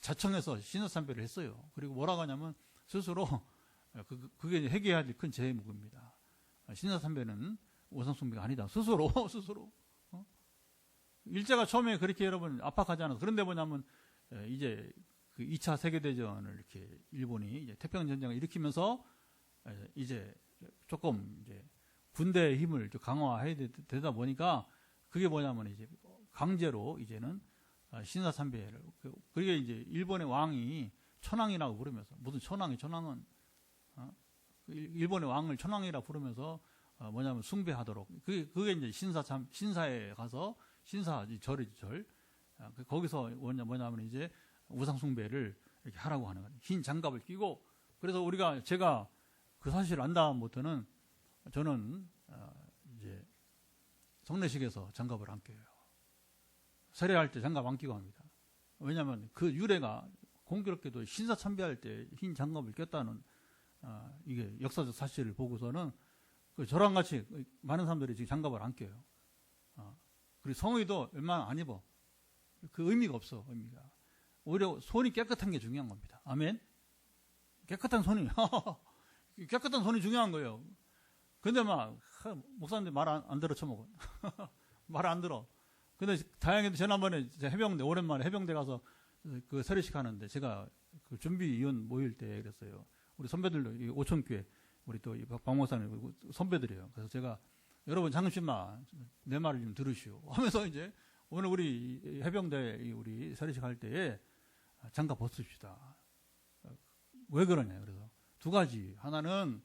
자청해서 신사참배를 했어요. 그리고 뭐라고 하냐면 스스로 그게 해결해야 될 큰 제목입니다. 신사참배는 우상숭배가 아니다. 스스로. 일제가 처음에 그렇게 여러분 압박하지 않아서 그런데 뭐냐면 이제 그 2차 세계대전을 이렇게 일본이 이제 태평전쟁을 일으키면서 이제 조금 이제 군대의 힘을 좀 강화해야 되다 보니까 그게 뭐냐면 이제 강제로 이제는 신사참배를 그게 이제 일본의 왕이 천황이라고 부르면서 무슨 천황은 일본의 왕을 천황이라고 부르면서 뭐냐면 숭배하도록 그게 이제 신사에 가서 절이지 절 거기서 뭐냐면 이제 우상 숭배를 이렇게 하라고 하는 거예요. 흰 장갑을 끼고 그래서 제가 그 사실을 안 다음부터는 저는 이제 성례식에서 장갑을 안 껴요. 세례할 때 장갑 안 끼고 합니다. 왜냐하면 그 유래가 공교롭게도 신사 참배할 때 흰 장갑을 꼈다는 이게 역사적 사실을 보고서는 저랑 같이 많은 사람들이 지금 장갑을 안 껴요. 그리고 성의도 웬만하면 안 입어. 그 의미가 없어. 의미가. 오히려 손이 깨끗한 게 중요한 겁니다. 아멘. 깨끗한 손이 중요한 거예요. 근데 막 목사님들 말 안 들어 쳐먹어. 말 안 들어. 근데 다행히도 지난번에 해병대, 오랜만에 해병대 가서 그 세례식 하는데 제가 그 준비위원 모일 때 그랬어요. 우리 선배들도 오천교회 우리 또 박 목사님 선배들이에요. 그래서 제가 여러분 잠시만 내 말을 좀 들으시오 하면서 이제 오늘 우리 해병대 우리 세례식 할 때에 장갑 벗읍시다. 왜 그러냐. 그래서 두 가지. 하나는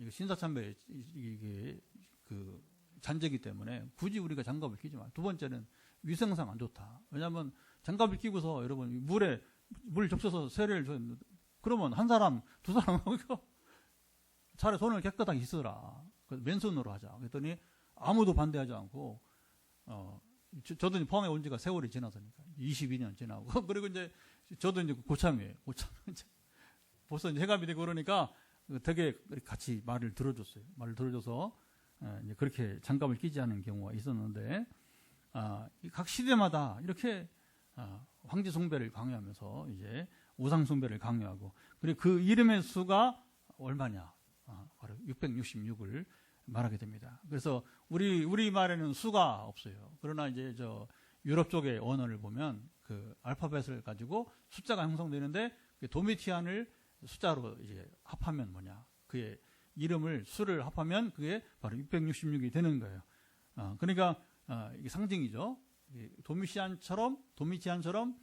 이거 신사참배 이게 그 잔재기 때문에 굳이 우리가 장갑을 끼지 마. 두 번째는 위생상 안 좋다. 왜냐하면 장갑을 끼고서 여러분 물 적셔서 세례를 그러면 한 사람 두 사람 차라리 손을 깨끗하게 씻으라. 맨손으로 하자. 그랬더니 아무도 반대하지 않고 저도 포항에 온 지가 세월이 지나서니까 22년 지나고 그리고 이제 저도 이제 고참이에요. 고참 이제 벌써 이제 해감이 되고 그러니까 되게 같이 말을 들어줬어요. 말을 들어줘서 이제 그렇게 장갑을 끼지 않은 경우가 있었는데 각 시대마다 이렇게 황제 숭배를 강요하면서 이제 우상 숭배를 강요하고 그리고 그 이름의 수가 얼마냐? 바로 666을 말하게 됩니다. 그래서 우리 말에는 수가 없어요. 그러나 이제 저 유럽 쪽의 언어를 보면 그 알파벳을 가지고 숫자가 형성되는데 그 도미티안을 숫자로 이제 합하면 뭐냐? 그의 이름을 수를 합하면 그게 바로 666이 되는 거예요. 그러니까 이게 상징이죠. 도미티안처럼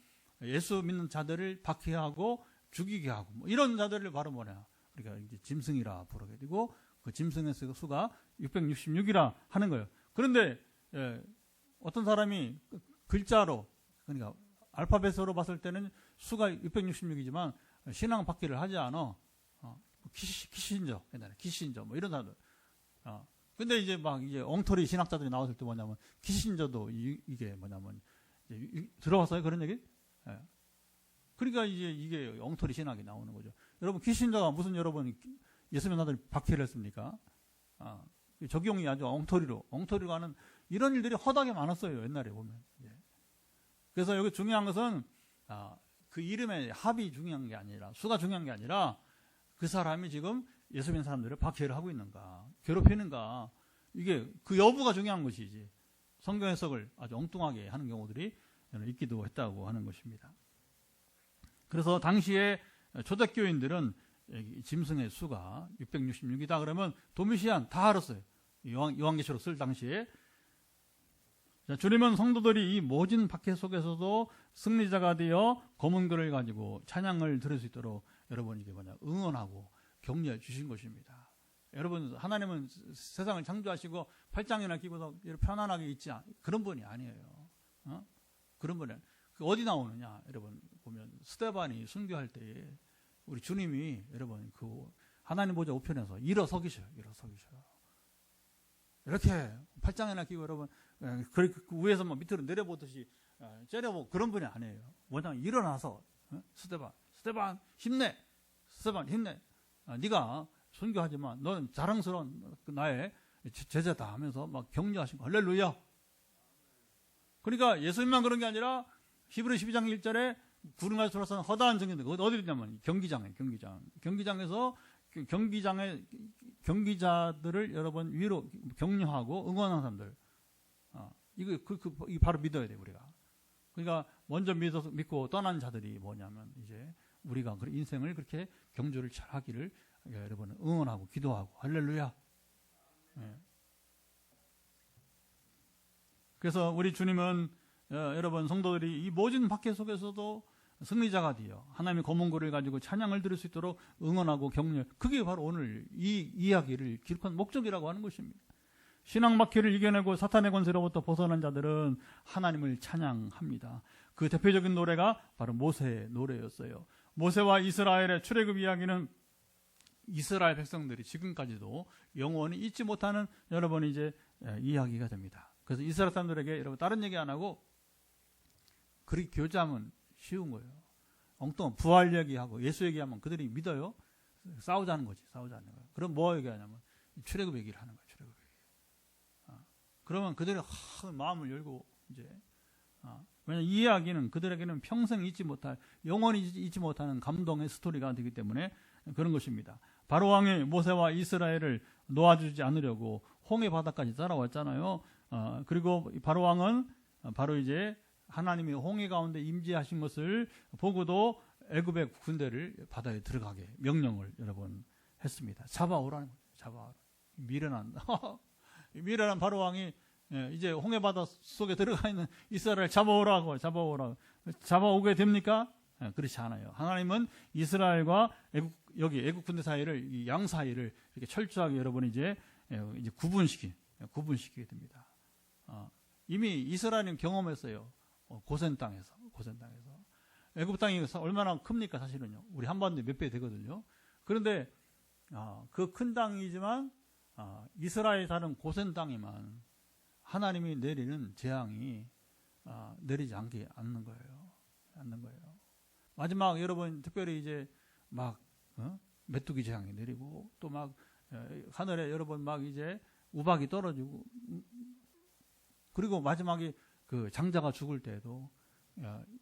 예수 믿는 자들을 박해하고 죽이게 하고 뭐 이런 자들을 바로 뭐냐? 우리가 이제 짐승이라 부르게 되고 그 짐승의 수가 666이라 하는 거예요. 그런데 어떤 사람이 글자로 그러니까 알파벳으로 봤을 때는 수가 666이지만 신앙 받기를 하지 않아. 키신저 옛날에 키신저 뭐 이런 사람들. 근데 이제 막 이제 엉터리 신학자들이 나왔을 때 뭐냐면 키신저도 이게 뭐냐면 들어봤어요 그런 얘기? 예. 그러니까 이게 엉터리 신학이 나오는 거죠. 여러분 키신저가 무슨 여러분 예수 믿는 사람들이 박해를 했습니까? 적용이 아주 엉터리로 하는 이런 일들이 허다하게 많았어요 옛날에 보면. 예. 그래서 여기 중요한 것은 그 이름의 합이 중요한 게 아니라 수가 중요한 게 아니라 그 사람이 지금 예수 믿는 사람들을 박해를 하고 있는가 괴롭히는가 이게 그 여부가 중요한 것이지 성경 해석을 아주 엉뚱하게 하는 경우들이 있기도 했다고 하는 것입니다. 그래서 당시에 초대교인들은 짐승의 수가 666이다 그러면 도미시안 다 알았어요. 요한계시록 쓸 당시에. 자, 주님은 성도들이 이 모진 박해 속에서도 승리자가 되어 검은 글을 가지고 찬양을 들을 수 있도록 여러분 이게 응원하고 격려해 주신 것입니다. 여러분 하나님은 세상을 창조하시고 팔짱이나 끼고서 편안하게 있지 그런 분이 아니에요. 그런 분이 어디 나오느냐 여러분 보면 스데반이 순교할 때에 우리 주님이 여러분 그 하나님 보좌 우편에서 일어서기셔요. 이렇게 팔짱이나 끼고 여러분 그 위에서 막 밑으로 내려보듯이 째려보고 그런 분이 아니에요. 뭐냐면 일어나서 스데반 힘내. 네가 순교하지만 너는 자랑스러운 나의 제자다 하면서 막 격려하신 거. 할렐루야. 그러니까 예수님만 그런 게 아니라 히브리 12장 1절에 구름까지 돌아서는 허다한 증인들 어디 있냐면 경기장에서 경기자들을 여러 번 위로 격려하고 응원하는 사람들. 이거 바로 믿어야 돼 우리가. 그러니까 먼저 믿고 떠난 자들이 뭐냐면 이제 우리가 인생을 그렇게 경주를 잘 하기를 여러분 응원하고 기도하고 할렐루야. 네. 그래서 우리 주님은 여러분 성도들이 이 모진 박해 속에서도 승리자가 되어 하나님의 검은 고를 가지고 찬양을 들을 수 있도록 응원하고 격려. 그게 바로 오늘 이 이야기를 기록한 목적이라고 하는 것입니다. 신앙 박해를 이겨내고 사탄의 권세로부터 벗어난 자들은 하나님을 찬양합니다. 그 대표적인 노래가 바로 모세의 노래였어요. 모세와 이스라엘의 출애굽 이야기는 이스라엘 백성들이 지금까지도 영원히 잊지 못하는 여러분 이제 이야기가 됩니다. 그래서 이스라엘 사람들에게 여러분 다른 얘기 안 하고 그렇게 교제하면 쉬운 거예요. 엉뚱한 부활 얘기하고 예수 얘기하면 그들이 믿어요. 싸우자는 거지. 그럼 뭐 얘기하냐면 출애굽 얘기를 하는 거예요. 출애굽 얘기. 그러면 그들이 마음을 열고 이제 왜냐하면 이 이야기는 그들에게는 평생 잊지 못할 영원히 잊지 못하는 감동의 스토리가 되기 때문에 그런 것입니다. 바로왕이 모세와 이스라엘을 놓아주지 않으려고 홍해 바다까지 따라왔잖아요. 그리고 바로왕은 바로 이제 하나님이 홍해 가운데 임재하신 것을 보고도 애굽의 군대를 바다에 들어가게 명령을 여러분 했습니다. 잡아오라는 거예요. 잡아오라. 미련한 바로 왕이 이제 홍해 바다 속에 들어가 있는 이스라엘을 잡아오라고 잡아오게 됩니까? 그렇지 않아요. 하나님은 이스라엘과 애국 군대 사이를 이 양 사이를 이렇게 철저하게 여러분 이제 구분시키게 됩니다. 이미 이스라엘은 경험했어요. 고센 땅에서 애국 땅이 얼마나 큽니까? 사실은요. 우리 한반도에 몇 배 되거든요. 그런데 그 큰 땅이지만 이스라엘 사는 고센 땅에만 하나님이 내리는 재앙이 내리지 않는 거예요. 마지막 여러분 특별히 이제 막 메뚜기 재앙이 내리고 또 막 하늘에 여러분 막 이제 우박이 떨어지고 그리고 마지막에 그 장자가 죽을 때에도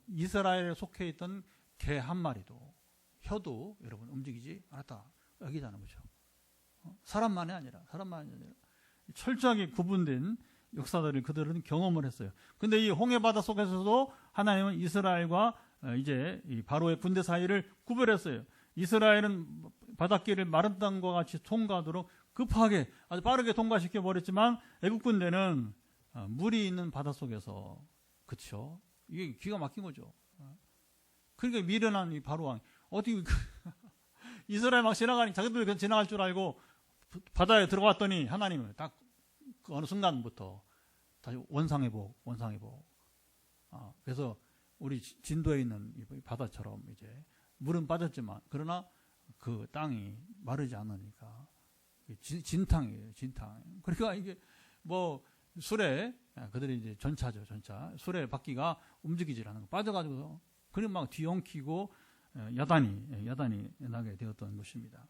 이스라엘에 속해 있던 개 한 마리도 혀도 여러분 움직이지 않았다. 여기자는 거죠. 사람만이 아니라 철저하게 구분된 역사들을 그들은 경험을 했어요. 근데 이 홍해 바다 속에서도 하나님은 이스라엘과 이제 이 바로의 군대 사이를 구별했어요. 이스라엘은 바닷길을 마른 땅과 같이 통과하도록 급하게 아주 빠르게 통과시켜 버렸지만 애국 군대는 물이 있는 바다 속에서 그렇죠. 이게 기가 막힌 거죠. 그러니까 미련한 이 바로 왕 어떻게 이스라엘 막 지나가니 자기들 지나갈 줄 알고 바다에 들어갔더니 하나님은 딱 그 어느 순간부터 다시 원상회복. 그래서 우리 진도에 있는 이 바다처럼 이제 물은 빠졌지만 그러나 그 땅이 마르지 않으니까 진탕이에요. 그러니까 이게 뭐 수레 그들이 이제 전차 수레 바퀴가 움직이질 않는 거 빠져가지고 그리고 막 뒤엉키고 야단이 나게 되었던 것입니다.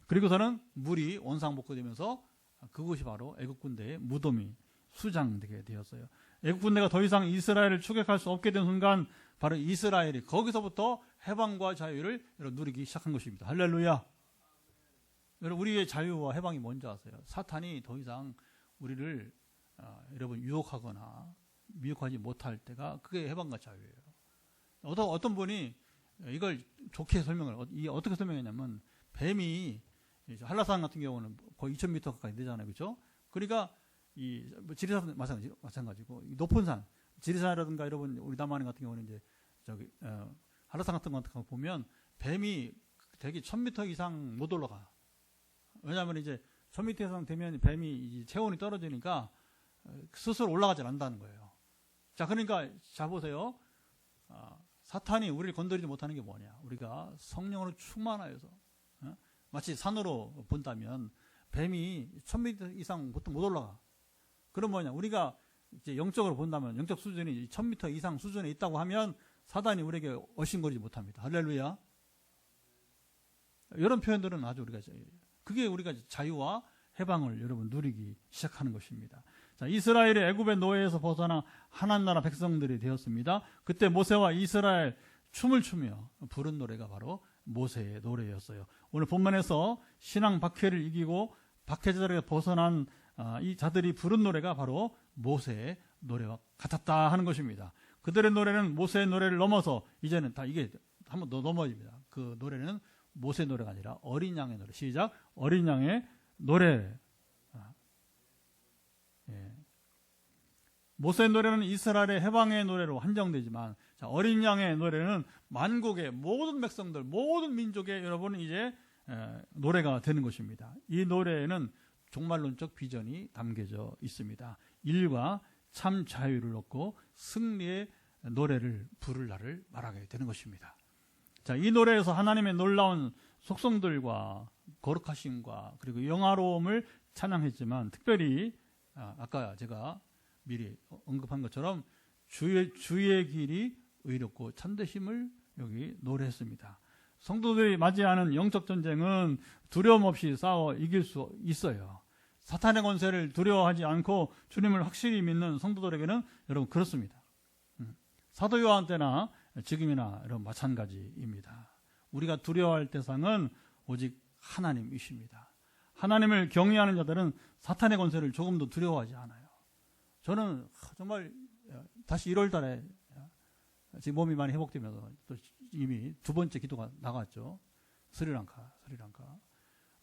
그리고서는 물이 원상복구되면서 그것이 바로 애국 군대의 무덤이 수장되게 되었어요. 애국 군대가 더 이상 이스라엘을 추격할 수 없게 된 순간 바로 이스라엘이 거기서부터 해방과 자유를 누리기 시작한 것입니다. 할렐루야. 여러분 우리의 자유와 해방이 뭔지 아세요? 사탄이 더 이상 우리를 여러분 유혹하거나 미혹하지 못할 때가 그게 해방과 자유예요. 어떤 분이 이걸 좋게 어떻게 설명했냐면 뱀이 한라산 같은 경우는 거의 2,000m 가까이 되잖아요. 그렇죠? 그러니까 이 지리산 마찬가지고 높은 산 지리산이라든가 여러분 우리 남한인 같은 경우는 이제 한라산 같은 거 보면 뱀이 대개 1,000m 이상 못 올라가. 왜냐하면 이제 1,000m 이상 되면 뱀이 이제 체온이 떨어지니까 스스로 올라가지 않는다는 거예요. 자, 그러니까 자 보세요. 사탄이 우리를 건드리지 못하는 게 뭐냐? 우리가 성령으로 충만하여서 마치 산으로 본다면 뱀이 1,000m 이상 보통 못 올라가. 그럼 뭐냐? 우리가 이제 영적으로 본다면 영적 수준이 1,000m 이상 수준에 있다고 하면 사단이 우리에게 어신거리지 못합니다. 할렐루야. 이런 표현들은 아주 그게 우리가 자유와 해방을 여러분 누리기 시작하는 것입니다. 자, 이스라엘이 애굽의 노예에서 벗어나 하나님 나라 백성들이 되었습니다. 그때 모세와 이스라엘 춤을 추며 부른 노래가 바로 모세의 노래였어요. 오늘 본문에서 신앙 박해를 이기고 박해자들에게 벗어난 이 자들이 부른 노래가 바로 모세의 노래와 같았다 하는 것입니다. 그들의 노래는 모세의 노래를 넘어서 이제는 다 이게 한번 더 넘어집니다. 그 노래는 모세의 노래가 아니라 어린 양의 노래. 시작. 어린 양의 노래. 모세의 노래는 이스라엘의 해방의 노래로 한정되지만 어린 양의 노래는 만국의 모든 백성들, 모든 민족의 여러분 이제 노래가 되는 것입니다. 이 노래에는 종말론적 비전이 담겨져 있습니다. 일과 참 자유를 얻고 승리의 노래를 부를 날을 말하게 되는 것입니다. 자, 이 노래에서 하나님의 놀라운 속성들과 거룩하심과 그리고 영화로움을 찬양했지만 특별히 아까 제가 미리 언급한 것처럼 주의 길이 의롭고 참되심을 여기 노래했습니다. 성도들이 맞이하는 영적 전쟁은 두려움 없이 싸워 이길 수 있어요. 사탄의 권세를 두려워하지 않고 주님을 확실히 믿는 성도들에게는 여러분 그렇습니다. 사도 요한 때나 지금이나 여러분 마찬가지입니다. 우리가 두려워할 대상은 오직 하나님이십니다. 하나님을 경외하는 자들은 사탄의 권세를 조금도 두려워하지 않아요. 저는 정말 다시 1월 달에 지금 몸이 많이 회복되면서 또 이미 두 번째 기도가 나갔죠. 스리랑카.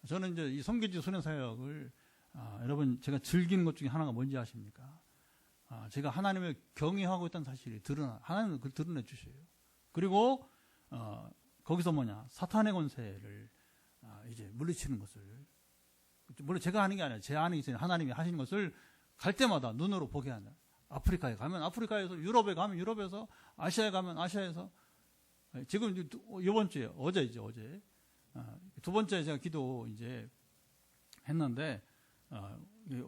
저는 이제 이 선교지 소년 사역을 여러분 제가 즐기는 것 중에 하나가 뭔지 아십니까? 제가 하나님을 경외하고 있다는 사실이 하나님은 그걸 드러내 주셔요. 그리고 거기서 사탄의 권세를 이제 물리치는 것을, 물론 제가 하는 게 아니라 제 안에 있는 하나님이 하시는 것을 갈 때마다 눈으로 보게 하는. 아프리카에 가면 아프리카에서, 유럽에 가면 유럽에서, 아시아에 가면 아시아에서. 지금 이번 주에 어제 두 번째 제가 기도 이제 했는데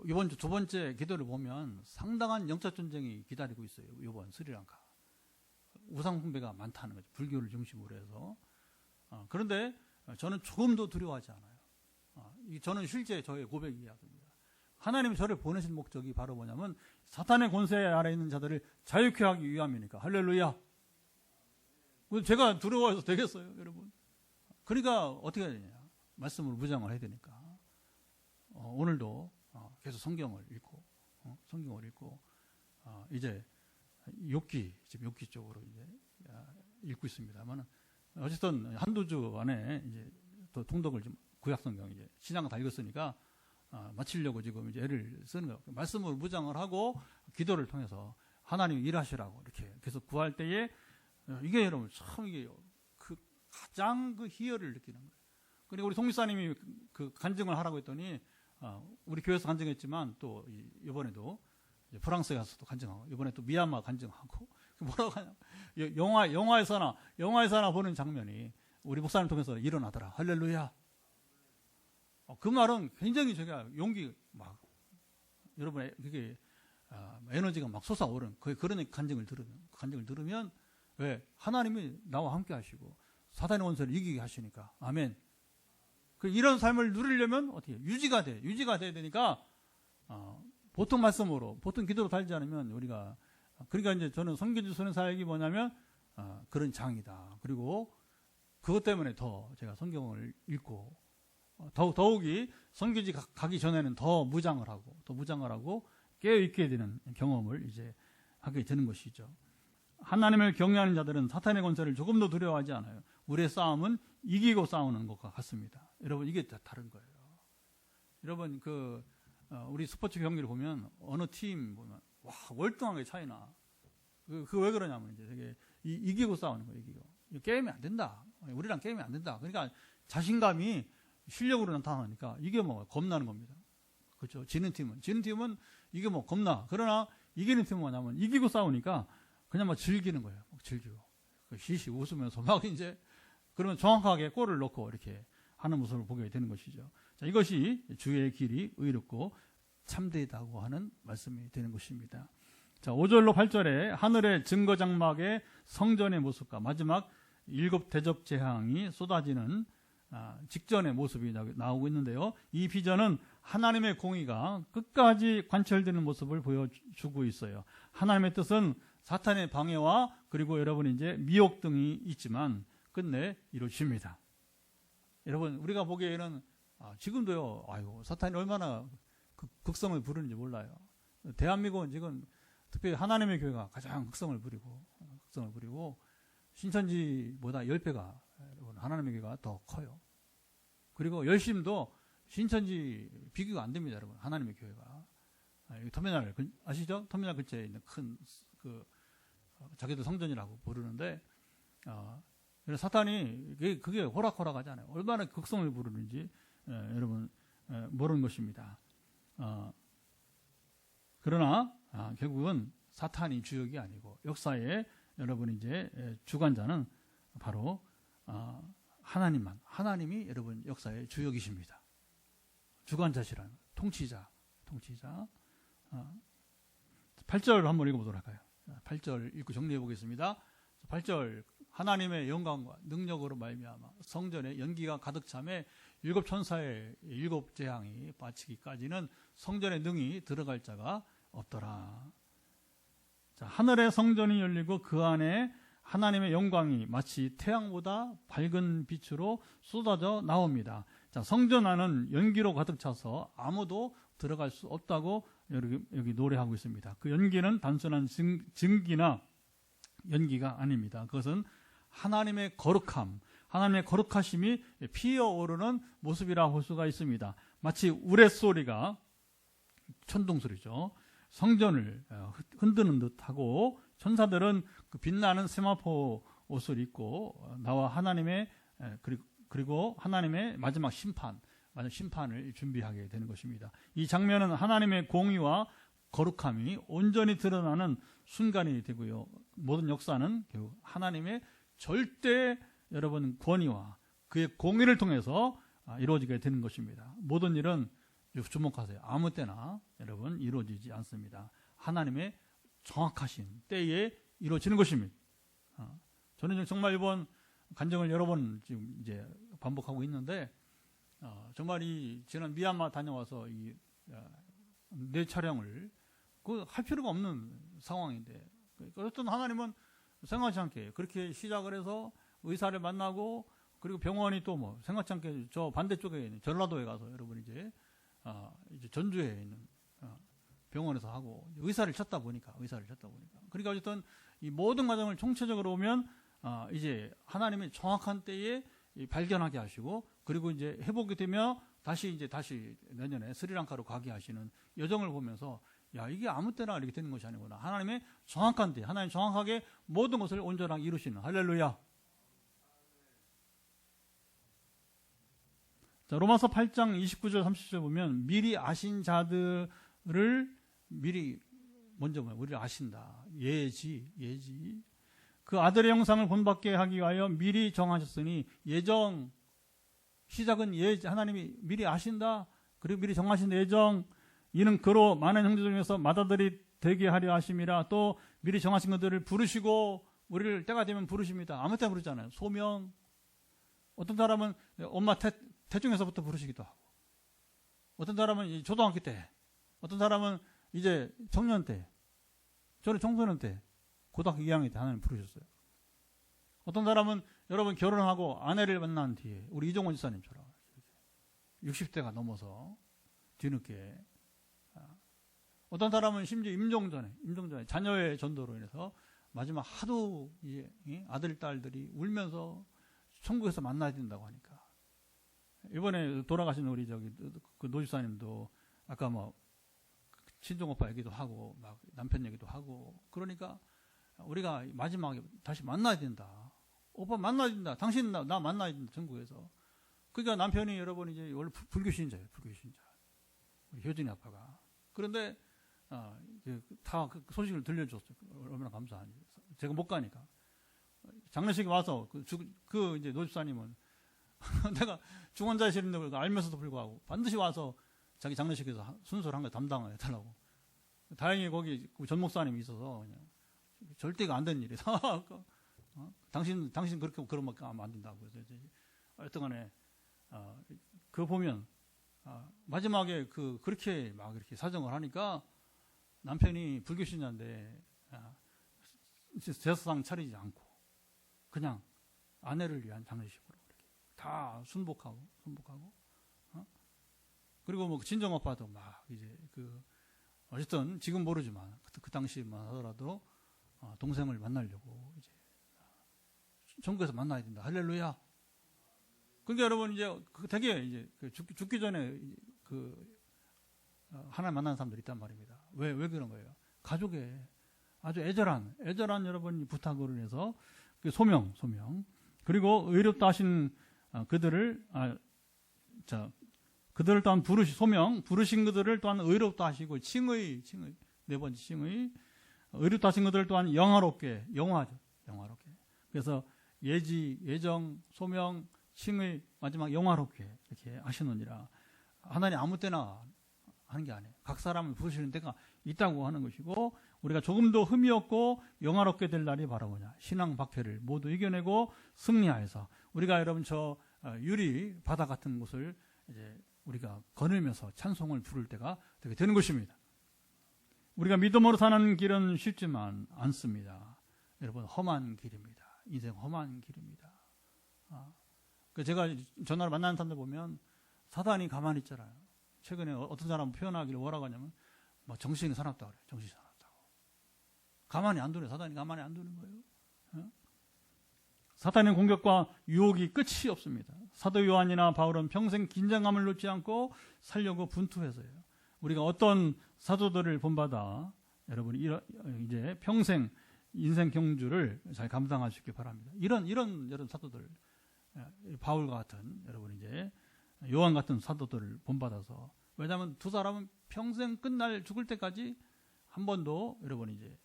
이번 주 두 번째 기도를 보면 상당한 영적 전쟁이 기다리고 있어요. 이번 스리랑카 우상 숭배가 많다는 거죠. 불교를 중심으로 해서. 그런데 저는 조금도 두려워하지 않아요. 저는 실제 저의 고백이야. 하나님이 저를 보내신 목적이 바로 뭐냐면 사탄의 권세 아래 있는 자들을 자유케 하기 위함이니까. 할렐루야. 제가 두려워해서 되겠어요, 여러분? 그러니까 어떻게 해야 되냐? 말씀으로 무장을 해야 되니까. 오늘도 계속 성경을 읽고 이제 지금 욥기 쪽으로 이제 읽고 있습니다만, 어쨌든 한두 주 안에 이제 또 통독을 좀 구약성경 이제 신약 다 읽었으니까 마치려고 지금 이제 애를 쓰는 거예요. 말씀으로 무장을 하고 기도를 통해서 하나님이 일하시라고 이렇게 계속 구할 때에 이게 여러분 참 이게 가장 희열을 느끼는 거예요. 그리고 우리 송미사님이 그 간증을 하라고 했더니 우리 교회에서 간증했지만 또 이번에도 프랑스에 가서도 간증하고 이번에 또 미얀마 간증하고 뭐라고 하냐, 영화에서나 보는 장면이 우리 목사님 통해서 일어나더라. 할렐루야. 그 말은 굉장히 제가 용기 여러분의 그게 에너지가 막 솟아오른 그런 간증을 들으면 왜 하나님이 나와 함께 하시고 사단의 원수를 이기게 하시니까. 아멘. 이런 삶을 누리려면 어떻게 유지가 돼야 되니까 보통 말씀으로 보통 기도로 달지 않으면 우리가, 그러니까 이제 저는 선교지 소년 사역이 뭐냐면 그런 장이다. 그리고 그것 때문에 더 제가 성경을 읽고 더욱이 선교지 가기 전에는 더 무장을 하고 깨어 있게 되는 경험을 이제 하게 되는 것이죠. 하나님을 경외하는 자들은 사탄의 권세를 조금도 두려워하지 않아요. 우리의 싸움은 이기고 싸우는 것과 같습니다. 여러분, 이게 다른 거예요. 여러분, 우리 스포츠 경기를 보면 어느 팀 보면 월등하게 차이나. 왜 그러냐면 이제 되게 이기고 싸우는 거예요. 게임이 안 된다. 우리랑 게임이 안 된다. 그러니까 자신감이 실력으로 나타나니까 이게 겁나는 겁니다. 그렇죠? 지는 팀은 이게 겁나. 그러나 이기는 팀은 뭐냐면 이기고 싸우니까 그냥 즐기는 거예요. 즐기고. 시시 웃으면서 이제 그러면 정확하게 골을 넣고 이렇게 하는 모습을 보게 되는 것이죠. 자, 이것이 주의 길이 의롭고 참되다고 하는 말씀이 되는 것입니다. 자, 5절로 8절에 하늘의 증거장막의 성전의 모습과 마지막 7 대접 재앙이 쏟아지는 직전의 모습이 나오고 있는데요. 이 비전은 하나님의 공의가 끝까지 관철되는 모습을 보여주고 있어요. 하나님의 뜻은 사탄의 방해와 그리고 여러분 이제 미혹 등이 있지만 끝내 이루어집니다. 여러분, 우리가 보기에는 지금도요, 사탄이 얼마나 극성을 부르는지 몰라요. 대한민국은 지금 특별히 하나님의 교회가 가장 극성을 부리고 신천지보다 10배가 여러분 하나님의 교회가 더 커요. 그리고 열심도 신천지 비교가 안 됩니다, 여러분. 하나님의 교회가. 터미널 아시죠? 터미널 근처에 있는 큰 자기들 성전이라고 부르는데 사탄이 그게 호락호락하지 않아요. 얼마나 극성을 부르는지 여러분 모르는 것입니다. 그러나 결국은 사탄이 주역이 아니고 역사에 여러분 이제 주관자는 바로 하나님이 여러분 역사의 주역이십니다. 주관자시라는 통치자. 8절 한번 읽어보도록 할까요? 8절 읽고 정리해 보겠습니다. 8절, 하나님의 영광과 능력으로 말미암아 성전에 연기가 가득 차매 7 천사의 7 재앙이 마치기까지는 성전에 능히 들어갈 자가 없더라. 자, 하늘의 성전이 열리고 그 안에 하나님의 영광이 마치 태양보다 밝은 빛으로 쏟아져 나옵니다. 자, 성전 안은 연기로 가득 차서 아무도 들어갈 수 없다고 여기 노래하고 있습니다. 그 연기는 단순한 증기나 연기가 아닙니다. 그것은 하나님의 거룩함, 하나님의 거룩하심이 피어오르는 모습이라 할 수가 있습니다. 마치 우레소리가, 천둥소리죠, 성전을 흔드는 듯하고, 천사들은 그 빛나는 세마포 옷을 입고 나와 하나님의, 그리고 하나님의 마지막 심판을 준비하게 되는 것입니다. 이 장면은 하나님의 공의와 거룩함이 온전히 드러나는 순간이 되고요. 모든 역사는 결국 하나님의 절대 여러분 권위와 그의 공의를 통해서 이루어지게 되는 것입니다. 모든 일은 주목하세요. 아무 때나 여러분 이루어지지 않습니다. 하나님의 정확하신 때에 이루어지는 것입니다. 저는 정말 이번 간증을 여러 번 지금 이제 반복하고 있는데, 정말 이 지난 미얀마 다녀와서 이 뇌 촬영을 할 필요가 없는 상황인데, 어떤 하나님은 생각지 않게 그렇게 시작을 해서 의사를 만나고, 그리고 병원이 또 뭐 생각지 않게 저 반대쪽에 있는 전라도에 가서 여러분 이제 전주에 있는 병원에서 하고 의사를 찾다 보니까 그러니까 어쨌든 이 모든 과정을 총체적으로 보면 이제 하나님이 정확한 때에 발견하게 하시고, 그리고 이제 회복이 되며 다시 내년에 스리랑카로 가게 하시는 여정을 보면서, 야, 이게 아무 때나 이렇게 되는 것이 아니구나. 하나님의 정확한 때, 하나님 정확하게 모든 것을 온전하게 이루시는, 할렐루야. 자, 로마서 8장 29절 30절 보면 미리 아신 자들을 미리 먼저 우리를 아신다. 예지. 그 아들의 형상을 본받게 하기 위하여 미리 정하셨으니, 예정, 시작은 하나님이 미리 아신다. 그리고 미리 정하신 예정, 이는 그로 많은 형제 중에서 맏아들이 되게 하려 하심이라. 또 미리 정하신 것들을 부르시고, 우리를 때가 되면 부르십니다. 아무 때나 부르잖아요. 소명. 어떤 사람은 엄마 태중에서부터 부르시기도 하고, 어떤 사람은 초등학교 때, 어떤 사람은 이제 청년 때, 저는 청소년 때, 고등학교 2학년 때 하나님 부르셨어요. 어떤 사람은 여러분 결혼하고 아내를 만난 뒤에, 우리 이종원 지사님처럼 60대가 넘어서 뒤늦게, 어떤 사람은 심지어 임종 전에 자녀의 전도로 인해서 마지막 하도 아들 딸들이 울면서 천국에서 만나야 된다고 하니까, 이번에 돌아가신 우리 그 노집사님도 아까 뭐 친정 오빠 얘기도 하고 막 남편 얘기도 하고, 그러니까 우리가 마지막에 다시 만나야 된다. 오빠 만나야 된다. 당신 나 만나야 된다. 전국에서. 그러니까 남편이 여러분 이제 원래 불교신자예요. 우리 효진이 아빠가. 그런데 다 그 소식을 들려줬어요. 얼마나 감사한지. 제가 못 가니까. 장례식에 와서 그 이제 노집사님은 내가 중환자실인데 알면서도 불구하고 반드시 와서 자기 장례식에서 순서를 한 거 담당을 해달라고. 다행히 거기 전 목사님이 있어서 그냥 절대가 안 되는 일이다. 당신 그렇게 그런 말 하면 안 된다고. 그래서 이제 하여튼간에 그거 보면 마지막에 그렇게 막 이렇게 사정을 하니까 남편이 불교신자인데 제사상 차리지 않고 그냥 아내를 위한 장례식으로 이렇게 다 순복하고 그리고 뭐 친정 오빠도 막 이제 어쨌든 지금 모르지만 그 당시만 하더라도 동생을 만나려고 이제 천국에서 만나야 된다. 할렐루야. 그러니까 여러분 이제 되게 이제 죽기 전에 하나님 만나는 사람들이 있단 말입니다. 왜 그런 거예요? 가족의 아주 애절한 여러분 부탁으로 인해서 소명 그리고 의롭다 하신 그들을 그들을 또한 부르신 그들을 또한 의롭다 하시고 칭의 네 번째 칭의 의롭다 하신 그들을 또한 영화롭게 그래서 예지 예정 소명 칭의 마지막 영화롭게 이렇게 하시느니라. 하나님 아무 때나 하는 게 아니에요. 각 사람을 부르시는 때가 있다고 하는 것이고, 우리가 조금도 흠이 없고 영화롭게 될 날이 바로 뭐냐, 신앙 박해를 모두 이겨내고 승리하여서 우리가 여러분 저 유리 바다 같은 곳을 이제 우리가 거닐면서 찬송을 부를 때가 되게 되는 것입니다. 우리가 믿음으로 사는 길은 쉽지만 않습니다. 여러분 험한 길입니다. 인생 험한 길입니다. 제가 전화로 만나는 사람들 보면 사단이 가만히 있잖아요. 최근에 어떤 사람 표현하기를 뭐라고 하냐면 뭐 정신이 사납다고 그래요. 정신이 사납다고. 가만히 안 두는, 사단이 가만히 안 두는 거예요. 사탄의 공격과 유혹이 끝이 없습니다. 사도 요한이나 바울은 평생 긴장감을 놓지 않고 살려고 분투해서요. 우리가 어떤 사도들을 본받아 여러분이 이제 평생 인생 경주를 잘 감당하시기 바랍니다. 이런 사도들, 바울과 같은 여러분 이제 요한 같은 사도들을 본받아서, 왜냐하면 두 사람은 평생 끝날 죽을 때까지 한 번도 여러분 이제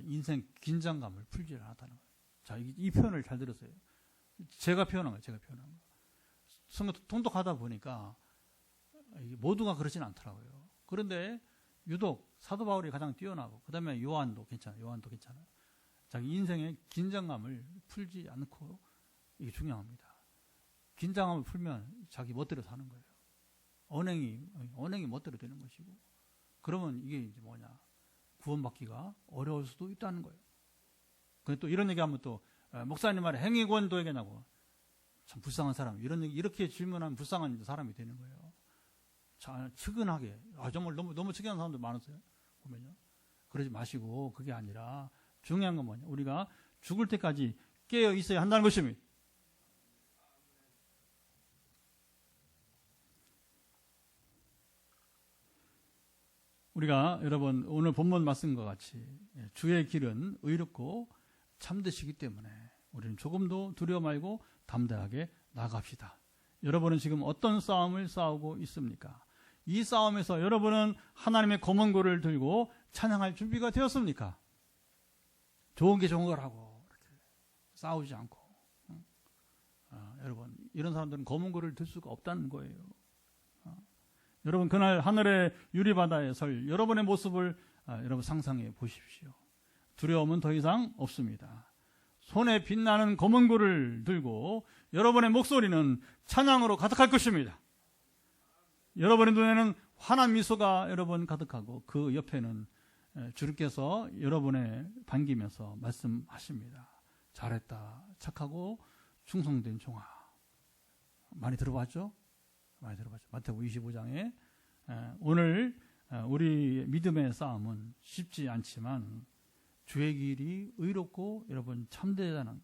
인생 긴장감을 풀지 않았다는 거예요. 자, 이 표현을 잘 들으세요. 제가 표현한 거예요. 제가 표현한 거. 성경 통독하다 보니까 모두가 그러진 않더라고요. 그런데 유독 사도 바울이 가장 뛰어나고, 그 다음에 요한도 괜찮아요. 자기 인생의 긴장감을 풀지 않고, 이게 중요합니다. 긴장감을 풀면 자기 멋대로 사는 거예요. 언행이 멋대로 되는 것이고, 그러면 이게 이제 뭐냐, 구원받기가 어려울 수도 있다는 거예요. 근데 또 이런 얘기하면 또 목사님 말에 행위권도에게냐고, 참 불쌍한 사람, 이렇게 질문하면 불쌍한 사람이 되는 거예요. 자, 측은하게, 정말 너무 측은한 사람들 많으세요 보면요. 그러지 마시고, 그게 아니라 중요한 건 뭐냐, 우리가 죽을 때까지 깨어 있어야 한다는 것입니다. 우리가 여러분 오늘 본문 말씀과 같이 주의 길은 의롭고 참되시기 때문에 우리는 조금도 두려워 말고 담대하게 나갑시다. 여러분은 지금 어떤 싸움을 싸우고 있습니까? 이 싸움에서 여러분은 하나님의 검은고를 들고 찬양할 준비가 되었습니까? 좋은 게 좋은 거라고 이렇게 싸우지 않고, 여러분 이런 사람들은 검은고를 들 수가 없다는 거예요. 여러분 그날 하늘의 유리바다에 설 여러분의 모습을 여러분 상상해 보십시오. 두려움은 더 이상 없습니다. 손에 빛나는 검은고를 들고 여러분의 목소리는 찬양으로 가득할 것입니다. 여러분의 눈에는 환한 미소가 여러분 가득하고, 그 옆에는 주님께서 여러분의 반기면서 말씀하십니다. 잘했다, 착하고 충성된 종아. 많이 들어봤죠? 많이 들어봤죠. 마태복음 25장에 오늘 우리 믿음의 싸움은 쉽지 않지만 주의 길이 의롭고 여러분 참되다는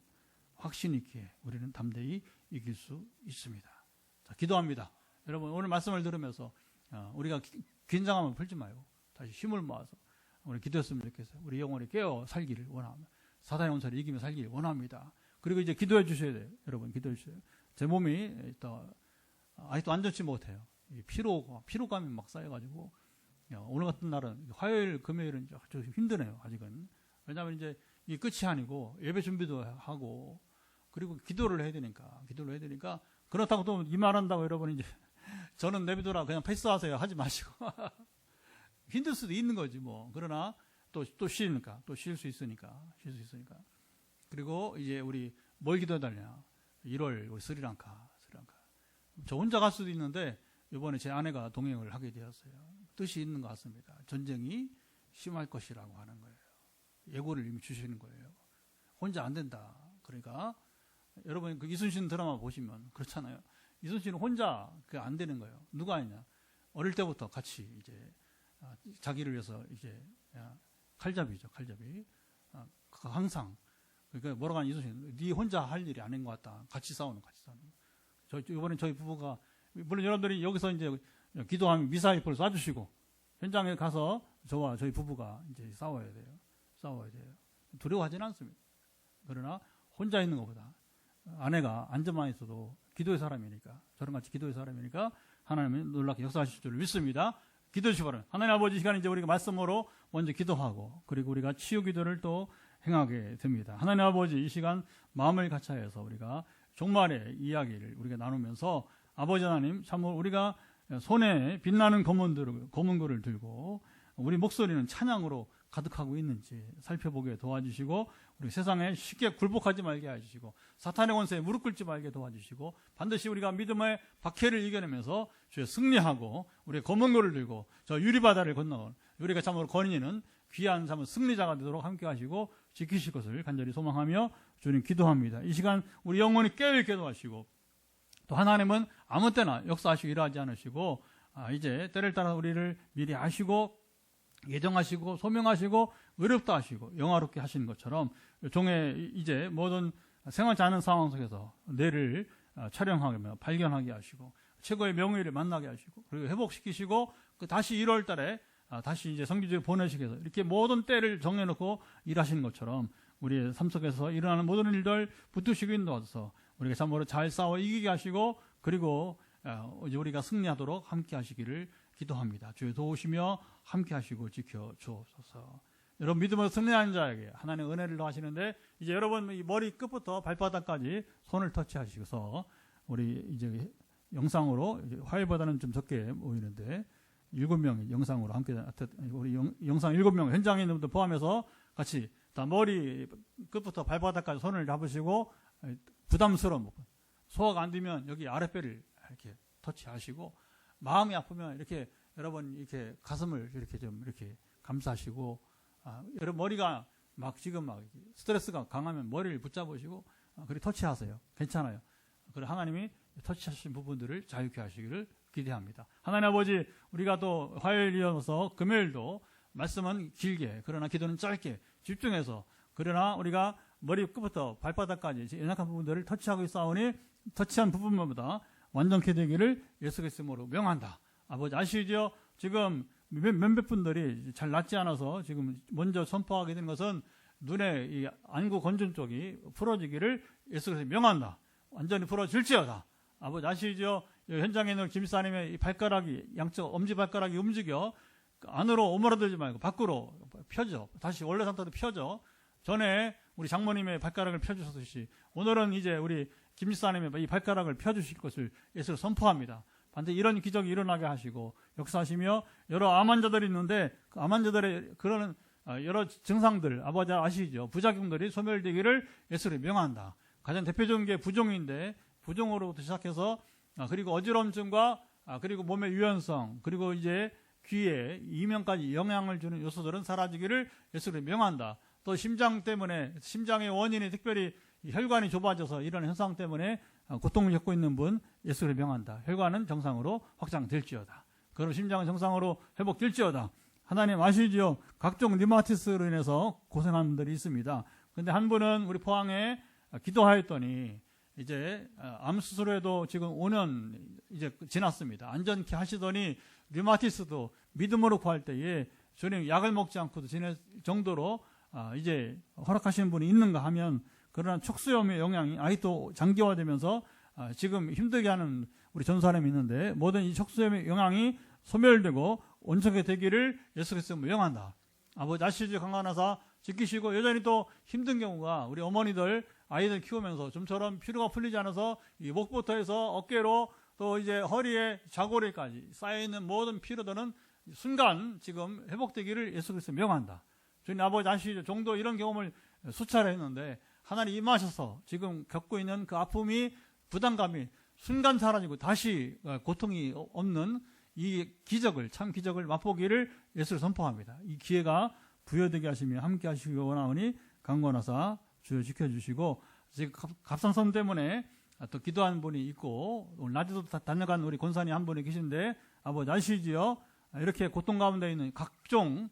확신 있게 우리는 담대히 이길 수 있습니다. 자, 기도합니다. 여러분 오늘 말씀을 들으면서 우리가 긴장함을 풀지 말고 다시 힘을 모아서 우리 기도했으면 좋겠어요. 우리 영혼이 깨어 살기를 원합니다. 사단의 원수를 이기며 살기를 원합니다. 그리고 이제 기도해 주셔야 돼요. 여러분 기도해 주셔야 돼요. 제 몸이 아직도 완전치 못해요. 피로감이 막 쌓여가지고, 오늘 같은 날은, 화요일, 금요일은 좀 힘드네요, 아직은. 왜냐하면 이제 이 끝이 아니고, 예배 준비도 하고, 그리고 기도를 해야 되니까, 그렇다고 또 이 말한다고 여러분 이제, 저는 내비두라 그냥 패스하세요. 하지 마시고. 힘들 수도 있는 거지, 뭐. 그러나, 또 쉬니까, 또 쉴 수 있으니까. 그리고 이제 우리 뭘 기도해달냐. 1월, 우리 스리랑카. 저 혼자 갈 수도 있는데 이번에 제 아내가 동행을 하게 되었어요. 뜻이 있는 것 같습니다. 전쟁이 심할 것이라고 하는 거예요. 예고를 이미 주시는 거예요. 혼자 안 된다. 그러니까 여러분 그 이순신 드라마 보시면 그렇잖아요. 이순신은 혼자 안 되는 거예요. 누가 했냐? 어릴 때부터 같이 이제 자기를 위해서 이제 칼잡이죠. 항상 그러니까 뭐라고 하는 이순신, 네 혼자 할 일이 아닌 것 같다. 같이 싸우는. 이번에 저희 부부가, 물론 여러분들이 여기서 이제 기도하면 미사일을 쏴주시고, 현장에 가서 저와 저희 부부가 이제 싸워야 돼요. 두려워하지는 않습니다. 그러나 혼자 있는 것보다 아내가 안전만 있어도 기도의 사람이니까, 저랑 같이 기도의 사람이니까 하나님이 놀랍게 역사하실 줄 믿습니다. 기도해 주시기 바랍니다. 하나님 아버지, 시간에 이제 우리가 말씀으로 먼저 기도하고, 그리고 우리가 치유 기도를 또 행하게 됩니다. 하나님 아버지, 이 시간 마음을 같이하여서 우리가 종말의 이야기를 우리가 나누면서, 아버지 하나님, 참으로 우리가 손에 빛나는 검은고를 들고 우리 목소리는 찬양으로 가득하고 있는지 살펴보게 도와주시고, 우리 세상에 쉽게 굴복하지 말게 해주시고, 사탄의 권세에 무릎 꿇지 말게 도와주시고, 반드시 우리가 믿음의 박해를 이겨내면서 주의 승리하고 우리의 검은고를 들고 저 유리바다를 건너온 우리가 참으로 거니는 귀한 참으로 승리자가 되도록 함께 하시고 지키실 것을 간절히 소망하며 주님 기도합니다. 이 시간 우리 영혼이 깨어있게 도와주시고, 또 하나님은 아무 때나 역사하시고 일하지 않으시고, 이제 때를 따라 우리를 미리 아시고 예정하시고 소명하시고 의롭다 하시고 영화롭게 하시는 것처럼 종의 이제 모든 생활치 않은 상황 속에서 뇌를 촬영하며 발견하게 하시고 최고의 명예를 만나게 하시고 그리고 회복시키시고 다시 1월 달에 다시 이제 성교지를 보내시기 위해서 이렇게 모든 때를 정해놓고 일하시는 것처럼 우리의 삶 속에서 일어나는 모든 일들 붙드시고 인도하셔서 우리가 참으로 잘 싸워 이기게 하시고 그리고 우리가 승리하도록 함께 하시기를 기도합니다. 주여 도우시며 함께 하시고 지켜 주옵소서. 여러분 믿음으로 승리하는 자에게 하나님의 은혜를 더하시는데 이제 여러분 이 머리 끝부터 발바닥까지 손을 터치하시고서 우리 이제 영상으로 화요일보다는 좀 적게 모이는데 7명이 영상으로 함께 우리 영상 7명 현장에 있는 분들 포함해서 같이 다 머리 끝부터 발바닥까지 손을 잡으시고 부담스러운 부분 소화가 안 되면 여기 아랫배를 이렇게 터치하시고 마음이 아프면 이렇게 여러분 이렇게 가슴을 이렇게 좀 이렇게 감싸시고 여러분 머리가 막 지금 막 스트레스가 강하면 머리를 붙잡으시고 그리고 터치하세요. 괜찮아요. 그리고 하나님이 터치하신 부분들을 자유케 하시기를 기대합니다. 하나님 아버지 우리가 또 화요일 이어서 금요일도 말씀은 길게 그러나 기도는 짧게 집중해서 그러나 우리가 머리 끝부터 발바닥까지 연약한 부분들을 터치하고 있사오니 터치한 부분마다 완전케 되기를 예수 그리스도로 명한다. 아버지 아시죠? 지금 몇몇 분들이 잘 낫지 않아서 지금 먼저 선포하게 된 것은 눈의 이 안구 건전 쪽이 풀어지기를 예수 그리스도 명한다. 완전히 풀어질지어다. 아버지 아시죠? 현장에 있는 김사님의 이 발가락이 양쪽 엄지 발가락이 움직여 안으로 오므라들지 말고 밖으로 펴져. 다시 원래 상태로 펴져. 전에 우리 장모님의 발가락을 펴주셨듯이 오늘은 이제 우리 김지사님의 이 발가락을 펴주실 것을 예수로 선포합니다. 반드시 이런 기적이 일어나게 하시고 역사하시며 여러 암 환자들이 있는데 그 암 환자들의 그런 여러 증상들 아버지 아시죠? 부작용들이 소멸되기를 예수로 명한다. 가장 대표적인 게 부종인데 부종으로부터 시작해서 그리고 어지럼증과 그리고 몸의 유연성 그리고 이제 귀에 이명까지 영향을 주는 요소들은 사라지기를 예수로 명한다. 또 심장 때문에 심장의 원인이 특별히 혈관이 좁아져서 이런 현상 때문에 고통을 겪고 있는 분 예수를 명한다. 혈관은 정상으로 확장될지어다. 그럼 심장은 정상으로 회복될지어다. 하나님 아시지요? 각종 류마티스로 인해서 고생하는 분들이 있습니다. 그런데 한 분은 우리 포항에 기도하였더니 이제 암 수술에도 지금 5년 이제 지났습니다. 안전케 하시더니 류마티스도 믿음으로 구할 때에 주님 약을 먹지 않고도 지낼 정도로 이제 허락하시는 분이 있는가 하면 그러나 척수염의 영향이 아직도 장기화되면서 지금 힘들게 하는 우리 전사람이 있는데 모든 이 척수염의 영향이 소멸되고 온전하게 되기를 예수 그리스도 명한다. 아버지 아시죠? 강간하사 지키시고 여전히 또 힘든 경우가 우리 어머니들 아이들 키우면서 좀처럼 피로가 풀리지 않아서 이 목부터 해서 어깨로 또 이제 허리에 좌골에까지 쌓여있는 모든 피로들은 순간 지금 회복되기를 예수 그리스도 명한다. 주님 아버지 아시죠? 종도 이런 경험을 수차례 했는데 하나님 임하셔서 지금 겪고 있는 그 아픔이 부담감이 순간 사라지고 다시 고통이 없는 이 기적을 참 기적을 맛보기를 예수를 선포합니다. 이 기회가 부여되게 하시며 함께 하시기 원하오니 강권하사 주여 지켜주시고 지금 갑상선 때문에 또 기도하는 분이 있고 오늘 낮에도 다녀간 우리 권사님 한 분이 계신데 아버지 아시지요? 이렇게 고통 가운데 있는 각종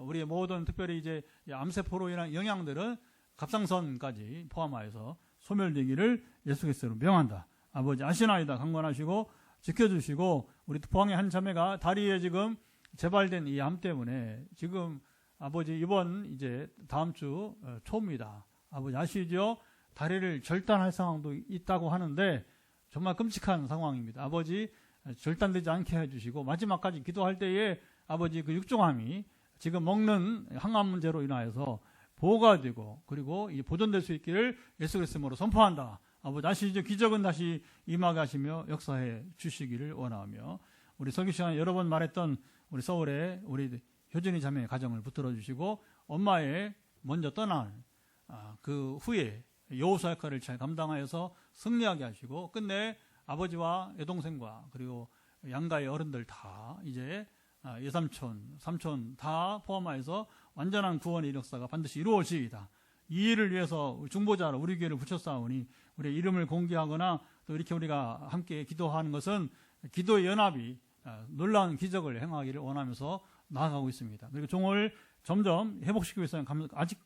우리의 모든 특별히 이제 암세포로 인한 영향들은 갑상선까지 포함하여서 소멸되기를 예수 그리스도로 명한다. 아버지 아시나이다 강권하시고 지켜주시고 우리 포항의 한 자매가 다리에 지금 재발된 이 암 때문에 지금 아버지 이번 이제 다음 주 초입니다. 아버지 아시죠? 다리를 절단할 상황도 있다고 하는데 정말 끔찍한 상황입니다. 아버지 절단되지 않게 해주시고 마지막까지 기도할 때에 아버지 그 육종암이 지금 먹는 항암 문제로 인하여서 보호가 되고 그리고 보존될 수 있기를 예수 그리스도로 선포한다. 아버지 아시죠? 기적은 다시 임하게 하시며 역사해 주시기를 원하며 우리 설교 시간에 여러 번 말했던 우리 서울의 우리 효진이 자매의 가정을 붙들어 주시고 엄마의 먼저 떠난 그 후에 여호사 역할을 잘 감당하여서 승리하게 하시고 끝내 아버지와 여동생과 그리고 양가의 어른들 다 이제 예삼촌, 삼촌 다 포함하여서 완전한 구원의 역사가 반드시 이루어지이다. 이 일을 위해서 중보자로 우리 교회를 붙였사오니 우리의 이름을 공개하거나 또 이렇게 우리가 함께 기도하는 것은 기도의 연합이 놀라운 기적을 행하기를 원하면서 나아가고 있습니다. 그리고 종을 점점 회복시키고 있어요. 아직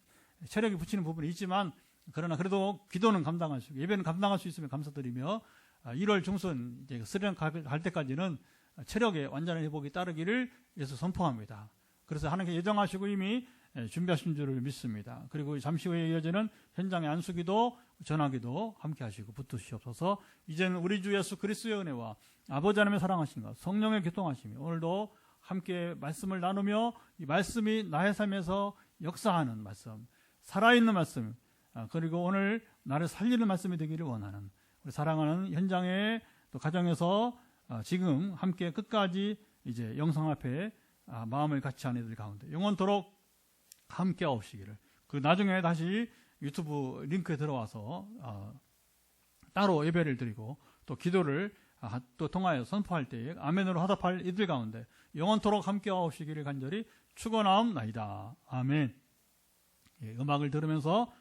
체력이 붙이는 부분이 있지만 그러나 그래도 기도는 감당할 수 있고 예배는 감당할 수 있으면 감사드리며 1월 중순 이제 스리랑카 갈 때까지는 체력의 완전한 회복이 따르기를 위해서 선포합니다. 그래서 하나님께 예정하시고 이미 준비하신 줄을 믿습니다. 그리고 잠시 후에 이어지는 현장의 안수기도 전하기도 함께 하시고 붙으시옵소서. 이제는 우리 주 예수 그리스도의 은혜와 아버지 하나님의 사랑하심과 성령의 교통하심이 오늘도 함께 말씀을 나누며 이 말씀이 나의 삶에서 역사하는 말씀, 살아있는 말씀, 그리고 오늘 나를 살리는 말씀이 되기를 원하는 우리 사랑하는 현장에 또 가정에서 지금 함께 끝까지 이제 영상 앞에 마음을 같이 하는 이들 가운데 영원토록 함께 하옵시기를. 그 나중에 다시 유튜브 링크에 들어와서 따로 예배를 드리고 또 기도를 또 통하여 선포할 때에 아멘으로 화답할 이들 가운데 영원토록 함께 하옵시기를 간절히 축원하옵나이다. 아멘. 예, 음악을 들으면서